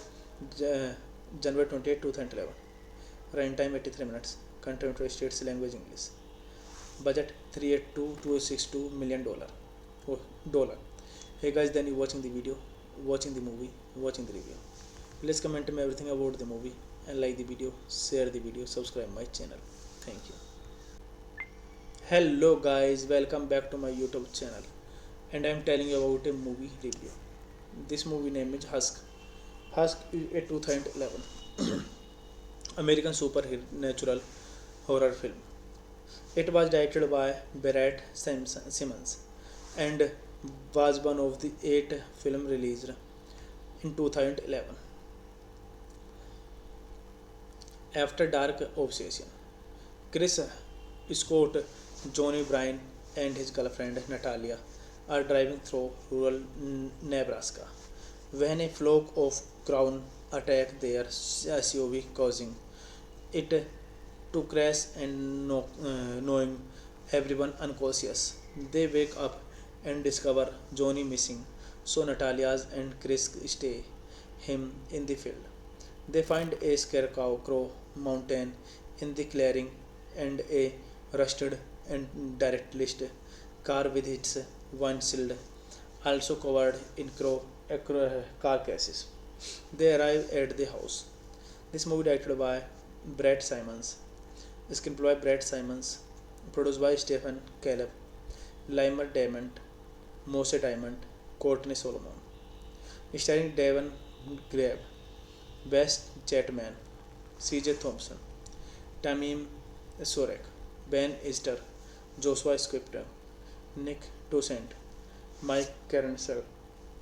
S1: January 28, 2011. Runtime 83 minutes. Content to states language English. Budget $382 million. Dollar. Hey guys, then you watching the video, watching the movie, watching the review. Please comment me everything about the movie and like the video, share the video, subscribe my channel. Thank you. Hello guys, welcome back to my YouTube channel, and I am telling you about a movie review. This movie name is Husk. Husk is a 2011 American supernatural horror film. It was directed by Barrett Simmons and was one of the 8 films released in 2011. After Dark Obsession, Chris Scott, Johnny Bryan, and his girlfriend Natalia are driving through rural Nebraska when a flock of crows attack their SUV, causing it to crash and knowing everyone unconscious. They wake up and discover Johnny missing, so Natalia's and Chris stay him in the field. They find a scarecrow mountain in the clearing and a rusted and derelict car with its windshield also covered in carcasses. They arrive at the house. This movie directed by Brett Simons, screenplay by Brett Simons, produced by Stephen Caleb, Limer Diamond, Mose Diamond, Courtney Solomon, starring Devon Grabe, Wes Chatman, C.J. Thompson, Tamim Sorek, Ben Easter, Joshua Scripter, Nick Toussaint, Mike Caroncel,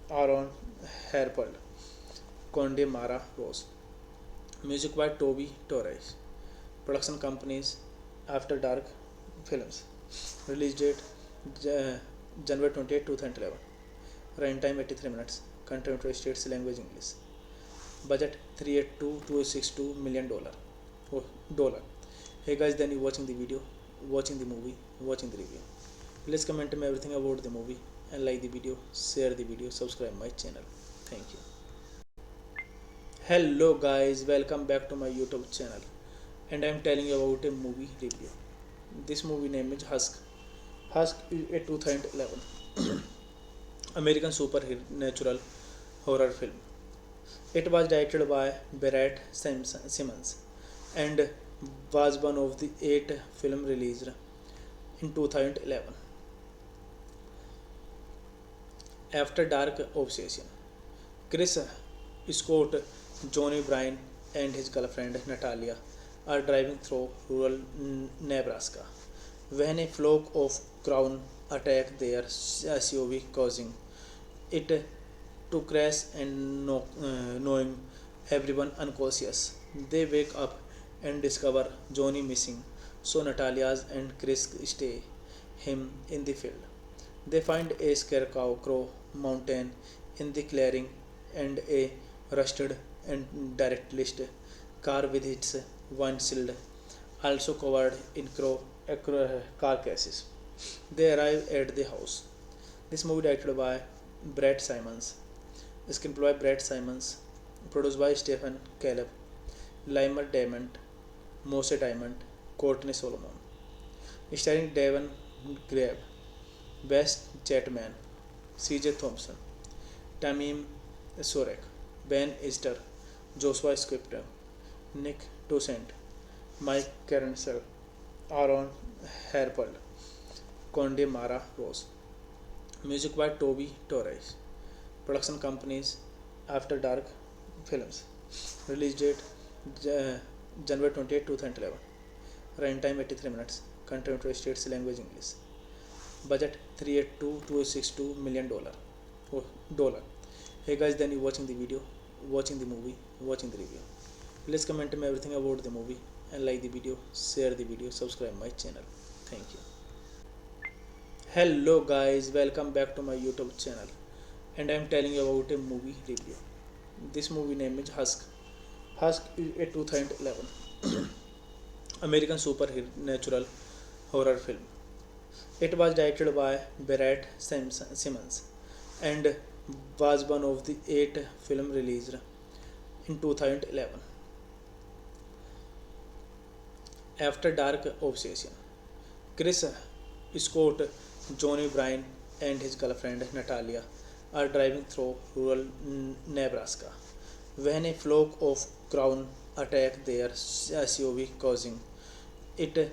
S1: Aaron Herpel, Conde Mara Rose. Music by Toby Torres. Production companies After Dark Films. Release date January 28, 2011. Runtime 83 minutes. Country United States language English. Budget $382 million. Dollar. Hey guys, then you watching the video, watching the movie, watching the review. Please comment me everything about the movie and like the video, share the video, subscribe my channel. Thank you. Hello guys, welcome back to my YouTube channel, and I am telling you about a movie review. This movie name is Husk. Husk is a 2011 American supernatural horror film. It was directed by Barrett Simmons and was one of the 8 films released in 2011. After Dark Obsession, Chris Scott, Johnny Bryan, and his girlfriend Natalia are driving through rural Nebraska when a flock of crows attack their SUV, causing it to crash and knowing everyone unconscious. They wake up and discover Johnny missing, so Natalia's and Chris stay him in the field. They find a scarecrow mountain in the clearing and a rusted and derelict car with its windshield also covered in carcasses. They arrive at the house. This movie directed by Brett Simons, screenplay by Brett Simons, produced by Stephen Caleb, Limer Diamond, Mose Diamond, Courtney Solomon, starring Devon Grabe, Wes Chatman, C.J. Thompson, Tamim Sorek, Ben Easter, Joshua Scripter, Nick Toussaint, Mike Caroncel, Aaron Herpel, Conde Mara Rose. Music by Toby Torres. Production companies After Dark Films. Release date January 28, 2011. Runtime 83 minutes. Country United States language English. Budget $382 million. Dollar. Hey guys, then you watching the video, watching the movie, watching the review. Please comment me everything about the movie and like the video, share the video, subscribe my channel. Thank you. Hello guys, welcome back to my YouTube channel, and I am telling you about a movie review. This movie name is Husk. Husk is a 2011 American supernatural horror film. It was directed by Barrett Simmons and was one of the 8 films released in 2011. After Dark Obsession, Chris Scott, Johnny Bryan, and his girlfriend Natalia are driving through rural Nebraska when a flock of crows attack their SUV, causing it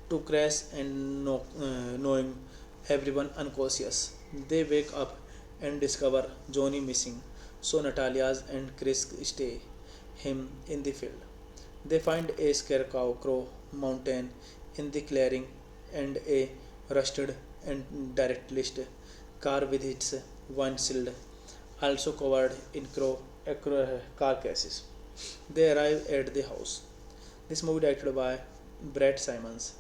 S1: to crash and knowing everyone unconscious. They wake up and discover Johnny missing, so Natalia's and Chris stay him in the field. They find a scarecrow mountain in the clearing and a rusted and direct-list car with its windshield also covered in carcasses. They arrive at the house. This movie directed by Brett Simons,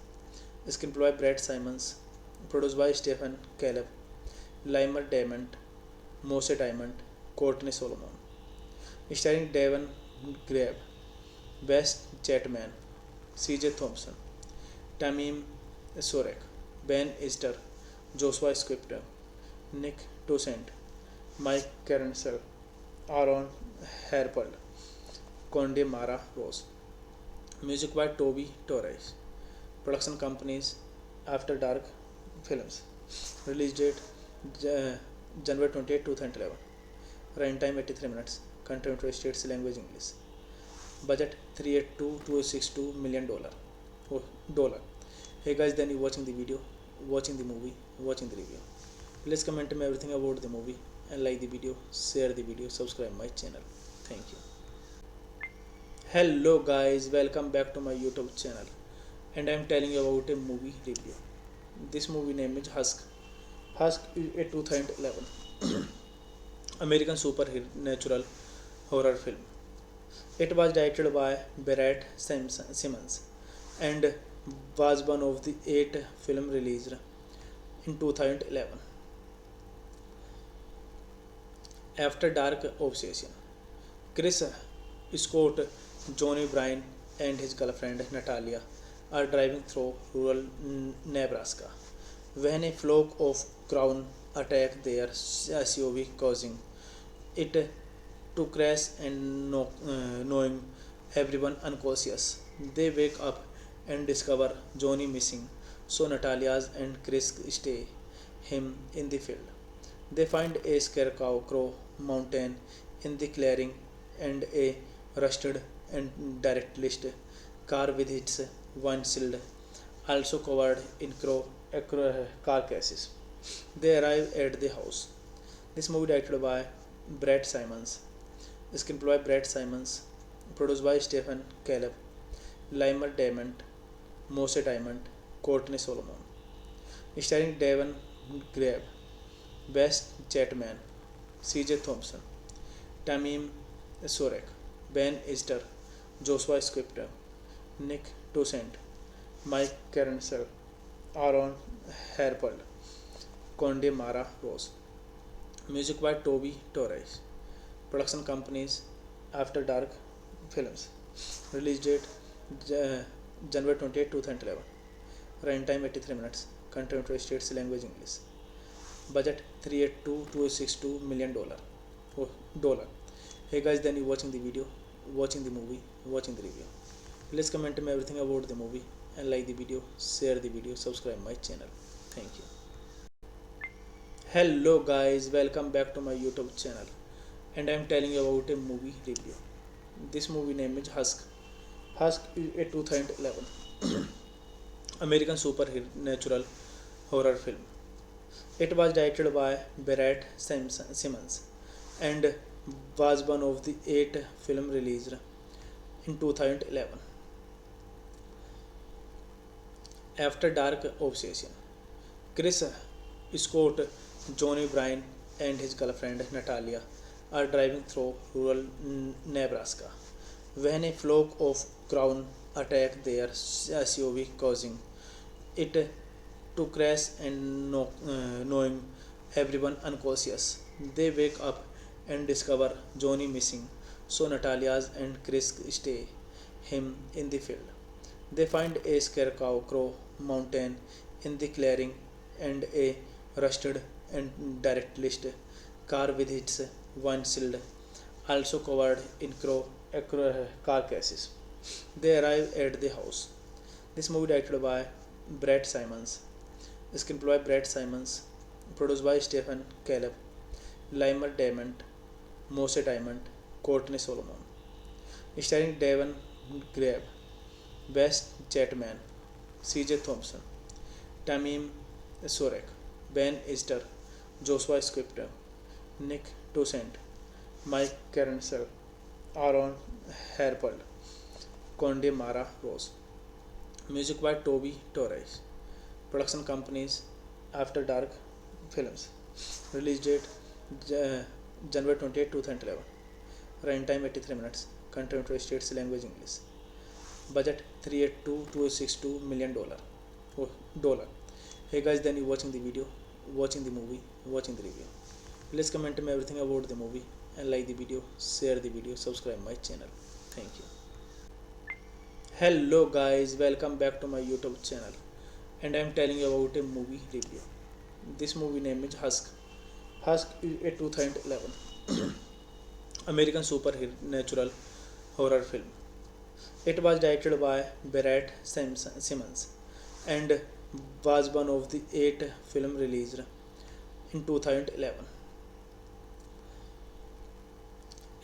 S1: screenplay by Brett Simons, produced by Stephen Caleb, Limer Diamond, Mose Diamond, Courtney Solomon, starring Devon Grabe, Wes Chatman, C.J. Thompson, Tamim Sorek, Ben Easter, Joshua Scripter, Nick Toussaint, Mike Carencel, Aaron Herpel, Conde Mara Rose. Music by Toby Torres. Production companies After Dark Films. Release date January 28, 2011. Runtime 83 minutes. Content to states language English. Budget $382 million. Dollar. Hey guys, then you watching the video, watching the movie, watching the review. Please comment me everything about the movie and like the video, share the video, subscribe my channel. Thank you. Hello guys, welcome back to my YouTube channel, and I am telling you about a movie review. This movie name is Husk. Husk is a 2011 American supernatural horror film. It was directed by Brett Simmons and was one of the 8 films released in 2011. After Dark Obsession. Chris Scott, Johnny Bryan, and his girlfriend Natalia are driving through rural Nebraska when a flock of crows attack their SUV, causing it to crash and knowing everyone unconscious. They wake up and discover Johnny missing, so Natalia's and Chris stay him in the field. They find a scarecrow mountain in the clearing and a rusted and direct-list car with its windshield also covered in carcasses. They arrive at the house. This movie directed by Brett Simons, screenplay by Brett Simons, produced by Stephen Caleb, Limer Diamond, Mose Diamond, Courtney Solomon, starring Devon Grabe, Wes Chatman, C.J. Thompson, Tamim Sorek, Ben Easter, Joshua Scripter, Nick Toussaint, Mike Carencel, Aaron Herpel, Conde Mara Rose. Music by Toby Torres. Production companies After Dark Films. Release date January 28, 2011. Runtime 83 minutes. Content to states language English. Budget $382 million. Dollar. Hey guys, then you watching the video, watching the movie, watching the review. Please comment me everything about the movie and like the video, share the video, subscribe my channel. Thank you. Hello guys, welcome back to my YouTube channel, and I am telling you about a movie review. This movie name is Husk. Husk is a 2011 American supernatural horror film. It was directed by Brett Simmons and was one of the 8 films released in 2011. After Dark Obsession. Chris Scott, Johnny Bryan, and his girlfriend Natalia are driving through rural Nebraska when a flock of crows attack their SUV, causing it to crash and knowing everyone unconscious. They wake up and discover Johnny missing, so Natalia's and Chris stay him in the field. They find a scarecrow mountain in the clearing and a rusted and direct-list car with its windshield also covered in carcasses. They arrive at the house. This movie directed by Brett Simons, screenplay by Brett Simons, produced by Stephen Caleb, Limer Diamond, Mose Diamond, Courtney Solomon. Starring Devon Grabe, West Chatman, C.J. Thompson, Tamim Sorek, Ben Easter, Joshua Scripter, Nick Toussaint, Mike Carencel, Aaron Herpel, Conde Mara Rose. Music by Toby Torres. Production companies After Dark Films. Release date January 28, 2011. Runtime 83 minutes. Content to States language English. Budget $382 million. Dollar. Hey guys, then you watching the video, watching the movie, watching the review. Please comment me everything about the movie and like the video, share the video, subscribe my channel. Thank you. Hello guys, welcome back to my YouTube channel, and I am telling you about a movie review. This movie name is Husk. Husk is a 2011 American supernatural horror film. It was directed by Barrett Simmons and was one of the 8 films released in 2011.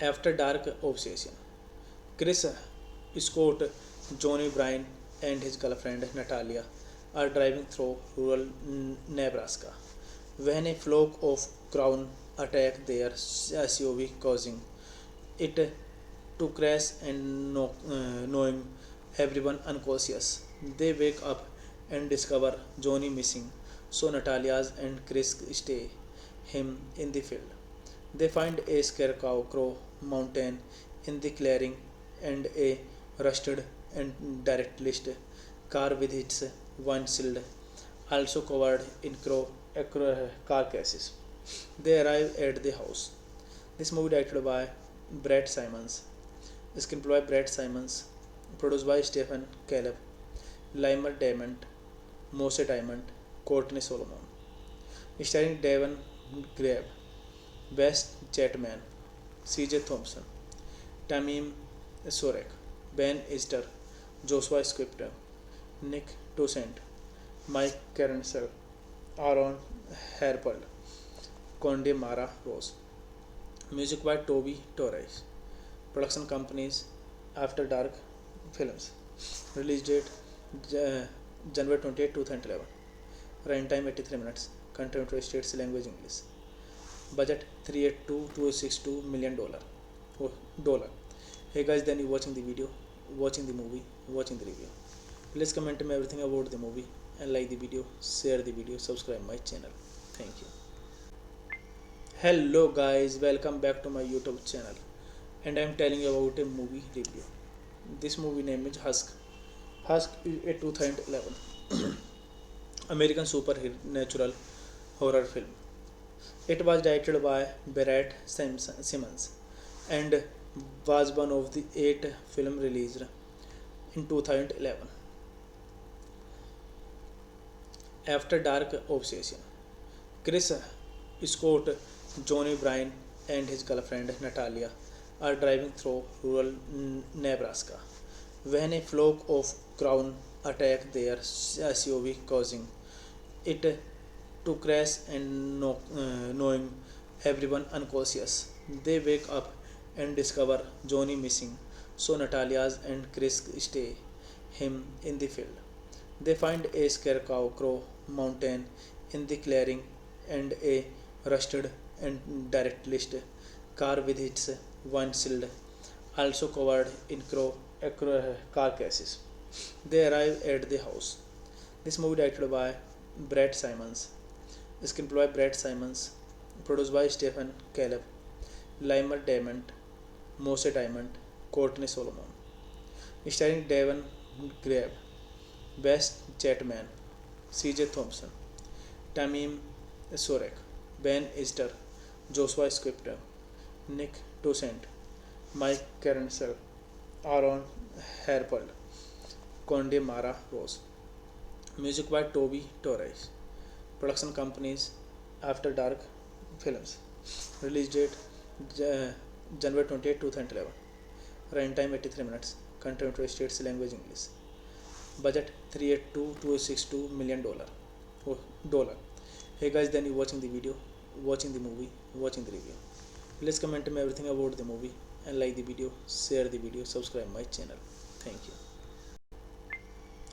S1: After Dark Obsession. Chris Scott, Johnny Bryan, and his girlfriend Natalia are driving through rural Nebraska when a flock of crows attack their SUV, causing it to crash and knowing everyone unconscious. They wake up and discover Johnny missing, so Natalia and Chris stay him in the field. They find a scarecrow mountain in the clearing and a rusted and derelict car with its windshield also covered in carcasses. They arrive at the house. This movie directed by Brett Simons, screenplay by Brett Simons, produced by Stephen Caleb, Limer Diamond, Mose Diamond, Courtney Solomon. Starring Devon Grabe, West Chatman, C.J. Thompson, Tamim Sorek, Ben Easter, Joshua Scripter, Nick Toussaint, Mike Carencel, Aaron Herpel, Conde Mara Rose. Music by Toby Torres. Production companies After Dark Films. Release date January 28, 2011. Runtime 83 minutes. Content to States language English. Budget $382 million. Dollar. Hey guys, then you watching the video, watching the movie, watching the review. Please comment me everything about the movie and like the video, share the video, subscribe my channel. Thank you. Hello guys, welcome back to my YouTube channel, and I am telling you about a movie review. This movie name is Husk. Husk is a 2011 American supernatural horror film. It was directed by Barrett Simmons and was one of the 8 films released in 2011. After Dark Obsession. Chris Scott, Johnny Bryan, and his girlfriend Natalia are driving through rural Nebraska when a flock of crows attack their SUV, causing it to crash and knowing everyone unconscious. They wake up and discover Johnny missing, so Natalia and Chris stay him in the field. They find a scarecrow mountain in the clearing and a rusted and derelict car with its windshield also covered in carcasses. They arrive at the house. This movie directed by Brett Simons, screenplay by Brett Simons, produced by Stephen Caleb, Limer Diamond, Mose Diamond, Courtney Solomon. Starring Devon Grabe, West Chatman, C.J. Thompson, Tamim Sorek, Ben Easter, Joshua Scripter, Nick Toussaint, Mike Carencel, Aaron Herpel, Conde Mara Rose. Music by Toby Torres. Production companies After Dark Films. Release date January 28, 2011. Runtime 83 minutes. Content to States language English. Budget $382 million. Dollar. Hey guys, then you watching the video, watching the movie, watching the review. Please comment me everything about the movie and like the video, share the video, subscribe my channel. Thank you.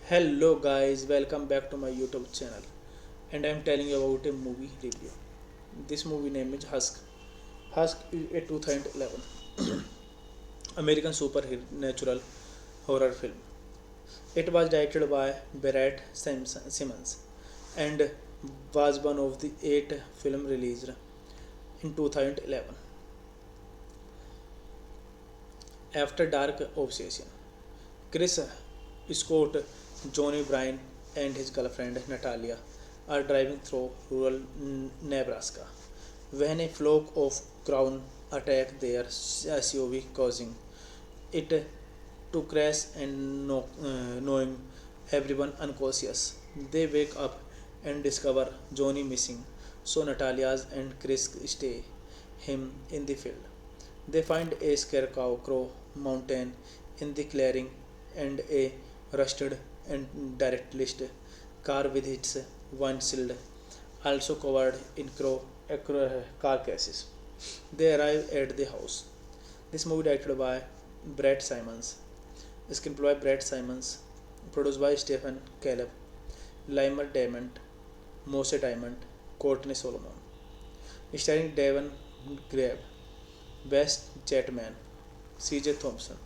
S1: Hello guys, welcome back to my YouTube channel, and I am telling you about a movie review. This movie name is Husk. Husk is a 2011 American supernatural horror film. It was directed by Barrett Simmons and was one of the 8 films released in 2011. After Dark Obsession, Chris Scott, Johnny Bryan, and his girlfriend Natalia are driving through rural Nebraska when a flock of crows attack their SUV, causing it to crash and knowing everyone unconscious. They wake up and discover Johnny missing, so Natalia's and Chris stay him in the field. They find a scarecrow mountain in the clearing and a rusted and derelict car with its windshield also covered in carcasses. They arrive at the house. This movie directed by Brett Simons, screenplay by Brett Simons, produced by Stephen Caleb, Limer Diamond, Mose Diamond, Courtney Solomon, starring Devon Grabe, Wes Chapman, C.J. Thompson,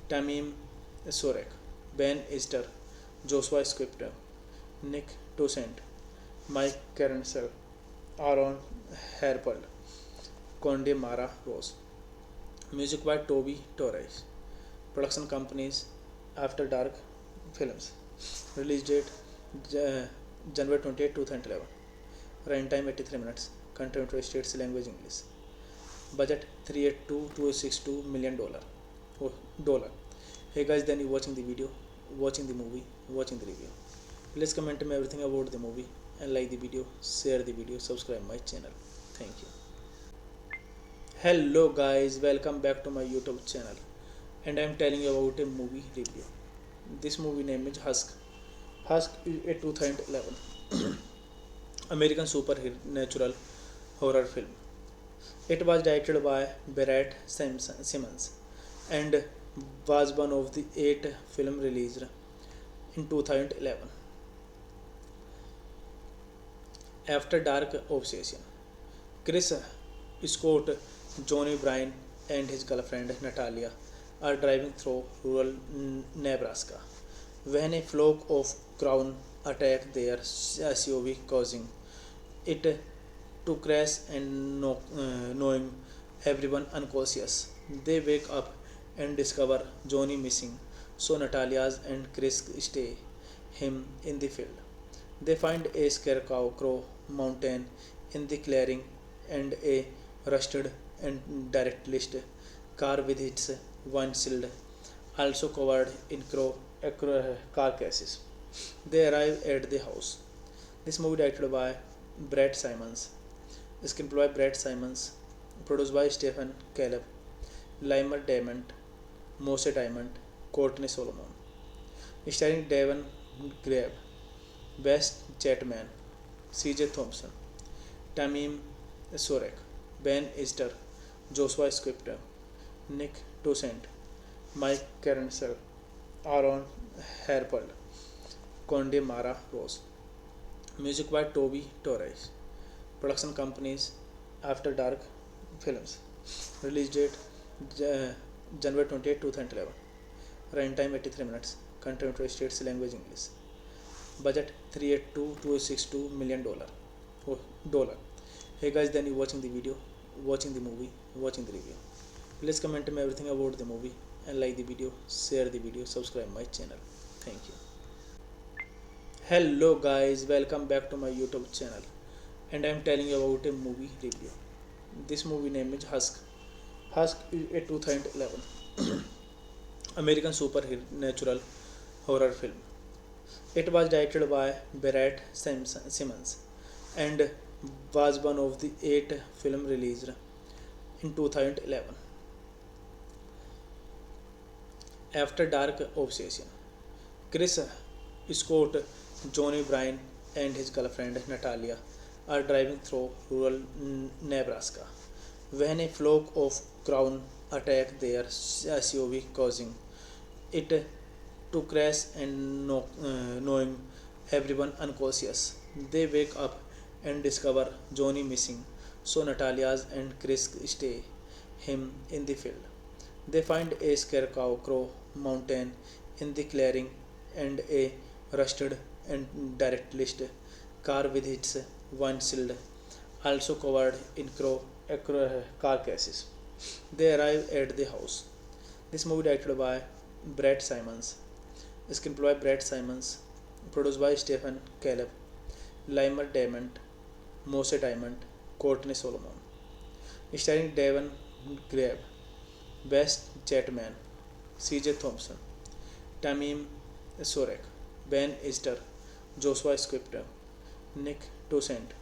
S1: Tamim Sorek, Ben Easter, Joshua Scripter, Nick Toussaint, Mike Caroncel, Aaron Herpel, Conde Mara Rose. Music by Toby Torres. Production companies After Dark Films. Release date January 28, 2011. Runtime 83 minutes. Content to states language English. Budget $382 million. Dollar. Hey guys, then you watching the video, watching the movie, watching the review. Please comment me everything about the movie and like the video, share the video, subscribe my channel. Thank you. Hello guys, welcome back to my YouTube channel, and I am telling you about a movie review. This movie name is Husk. Husk is a 2011 American supernatural horror film. It was directed by Barrett Simmons and was one of the 8 films released in 2011. After Dark Obsession, Chris Scott, Johnny Bryan, and his girlfriend Natalia are driving through rural Nebraska when a flock of crows attack their SUV, causing it to crash and knowing everyone unconscious. They wake up and discover Johnny missing, so Natalia's and Chris stay him in the field. They find a scarecrow mountain in the clearing and a rusted and derelict car with its windshield also covered in carcasses. They arrive at the house. This movie directed by Brett Simons, screenplay by Brett Simons, produced by Stephen Caleb, Limer Diamond, Mose Diamond, Courtney Solomon, starring Devon Grabe, Wes Chapman, C.J. Thompson, Tamim Sorek, Ben Easter, Joshua Scripter, Nick Toussaint, Mike Caroncel, Aaron Herpel, Conde Mara Rose. Music by Toby Torres. Production companies After Dark Films. Release date January 28, 2011. Runtime 83 minutes. Content to states language English. Budget $382 million. Dollar. Hey guys, then you watching the video, watching the movie, watching the review. Please comment me everything about the movie and like the video, share the video, subscribe my channel. Thank you. Hello guys, welcome back to my YouTube channel, and I am telling you about a movie review. This movie name is Husk. Husk is a 2011 American supernatural horror film. It was directed by Barrett Simmons and was one of the 8 films released in 2011. After Dark Obsession, Chris Scott, Johnny Bryan, and his girlfriend Natalia are driving through rural Nebraska when a flock of crows attack their SUV, causing it to crash and knowing everyone unconscious. They wake up and discover Johnny missing, so Natalia's and Chris stay him in the field. They find a scarecrow mountain in the clearing and a rusted and derelict car with its windshield also covered in carcasses. They arrive at the house. This movie directed by Brett Simons, screenplay by Brett Simons, produced by Stephen Caleb, Limer Diamond, Mose Diamond, Courtney Solomon, starring Devon Grabe, West Chatman, C.J. Thompson, Tamim Sorek, Ben Easter, Joshua Scripter, Nick Toussaint,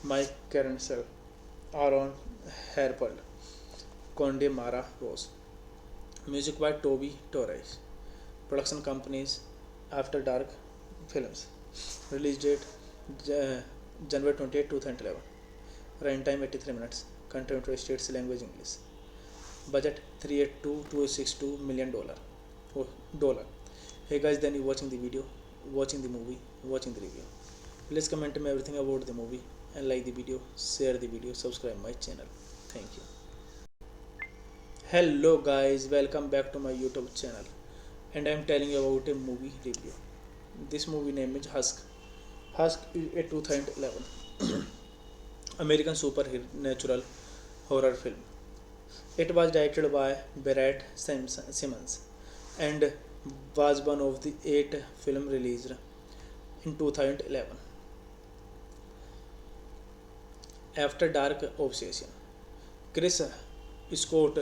S1: Mike Caroncel, Aaron Herpel, Conde Mara Rose. Music by Toby Torres. Production companies After Dark Films. Release date January 28, 2011. Runtime 83 minutes. Content to states language English. Budget $382 million. Dollar. Hey guys, then you watching the video, watching the movie, watching the review. Please comment me everything about the movie and like the video, share the video, subscribe my channel. Thank you. Hello guys, welcome back to my YouTube channel, and I am telling you about a movie review. This movie name is Husk. Husk is a 2011 American supernatural horror film. It was directed by Brett Simmons and was one of the 8 films released in 2011. After Dark Obsession. Chris Scott,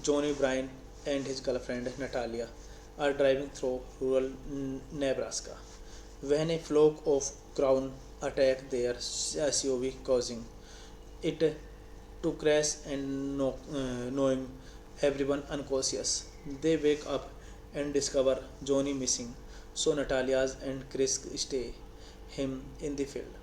S1: Johnny Bryan, and his girlfriend Natalia are driving through rural Nebraska when a flock of crows attack their SUV, causing it to crash and knowing everyone unconscious. They wake up and discover Johnny missing, so Natalia's and Chris stay him in the field.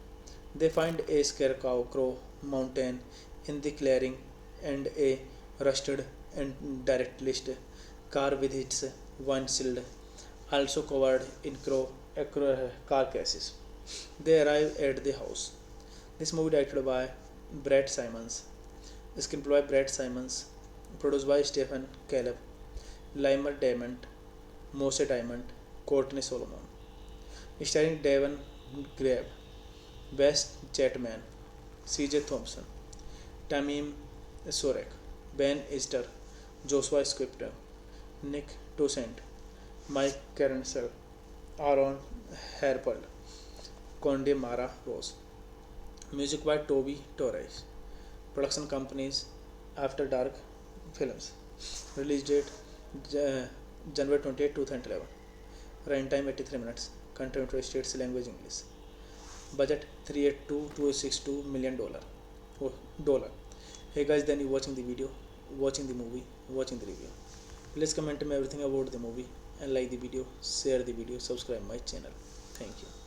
S1: They find a scarecrow mountain in the clearing and a rusted and derelict car with its windshield also covered in carcasses. They arrive at the house. This movie directed by Brett Simons, screenplay by Brett Simons, produced by Stephen Caleb, Limer Diamond, Mose Diamond, Courtney Solomon, starring Devon Grabe, West Chatman, C.J. Thompson, Tamim Sorek, Ben Easter, Joshua Scripter, Nick Toussaint, Mike Caroncel, Aaron Herpel, Conde Mara Rose. Music by Toby Torres. Production companies After Dark Films. Release date January 28, 2011. Runtime 83 minutes. Content to states language English. Budget $382 million. Dollar. Hey guys, then you watching the video, watching the movie, watching the review. Please comment me everything about the movie and like the video, share the video, subscribe my channel. Thank you.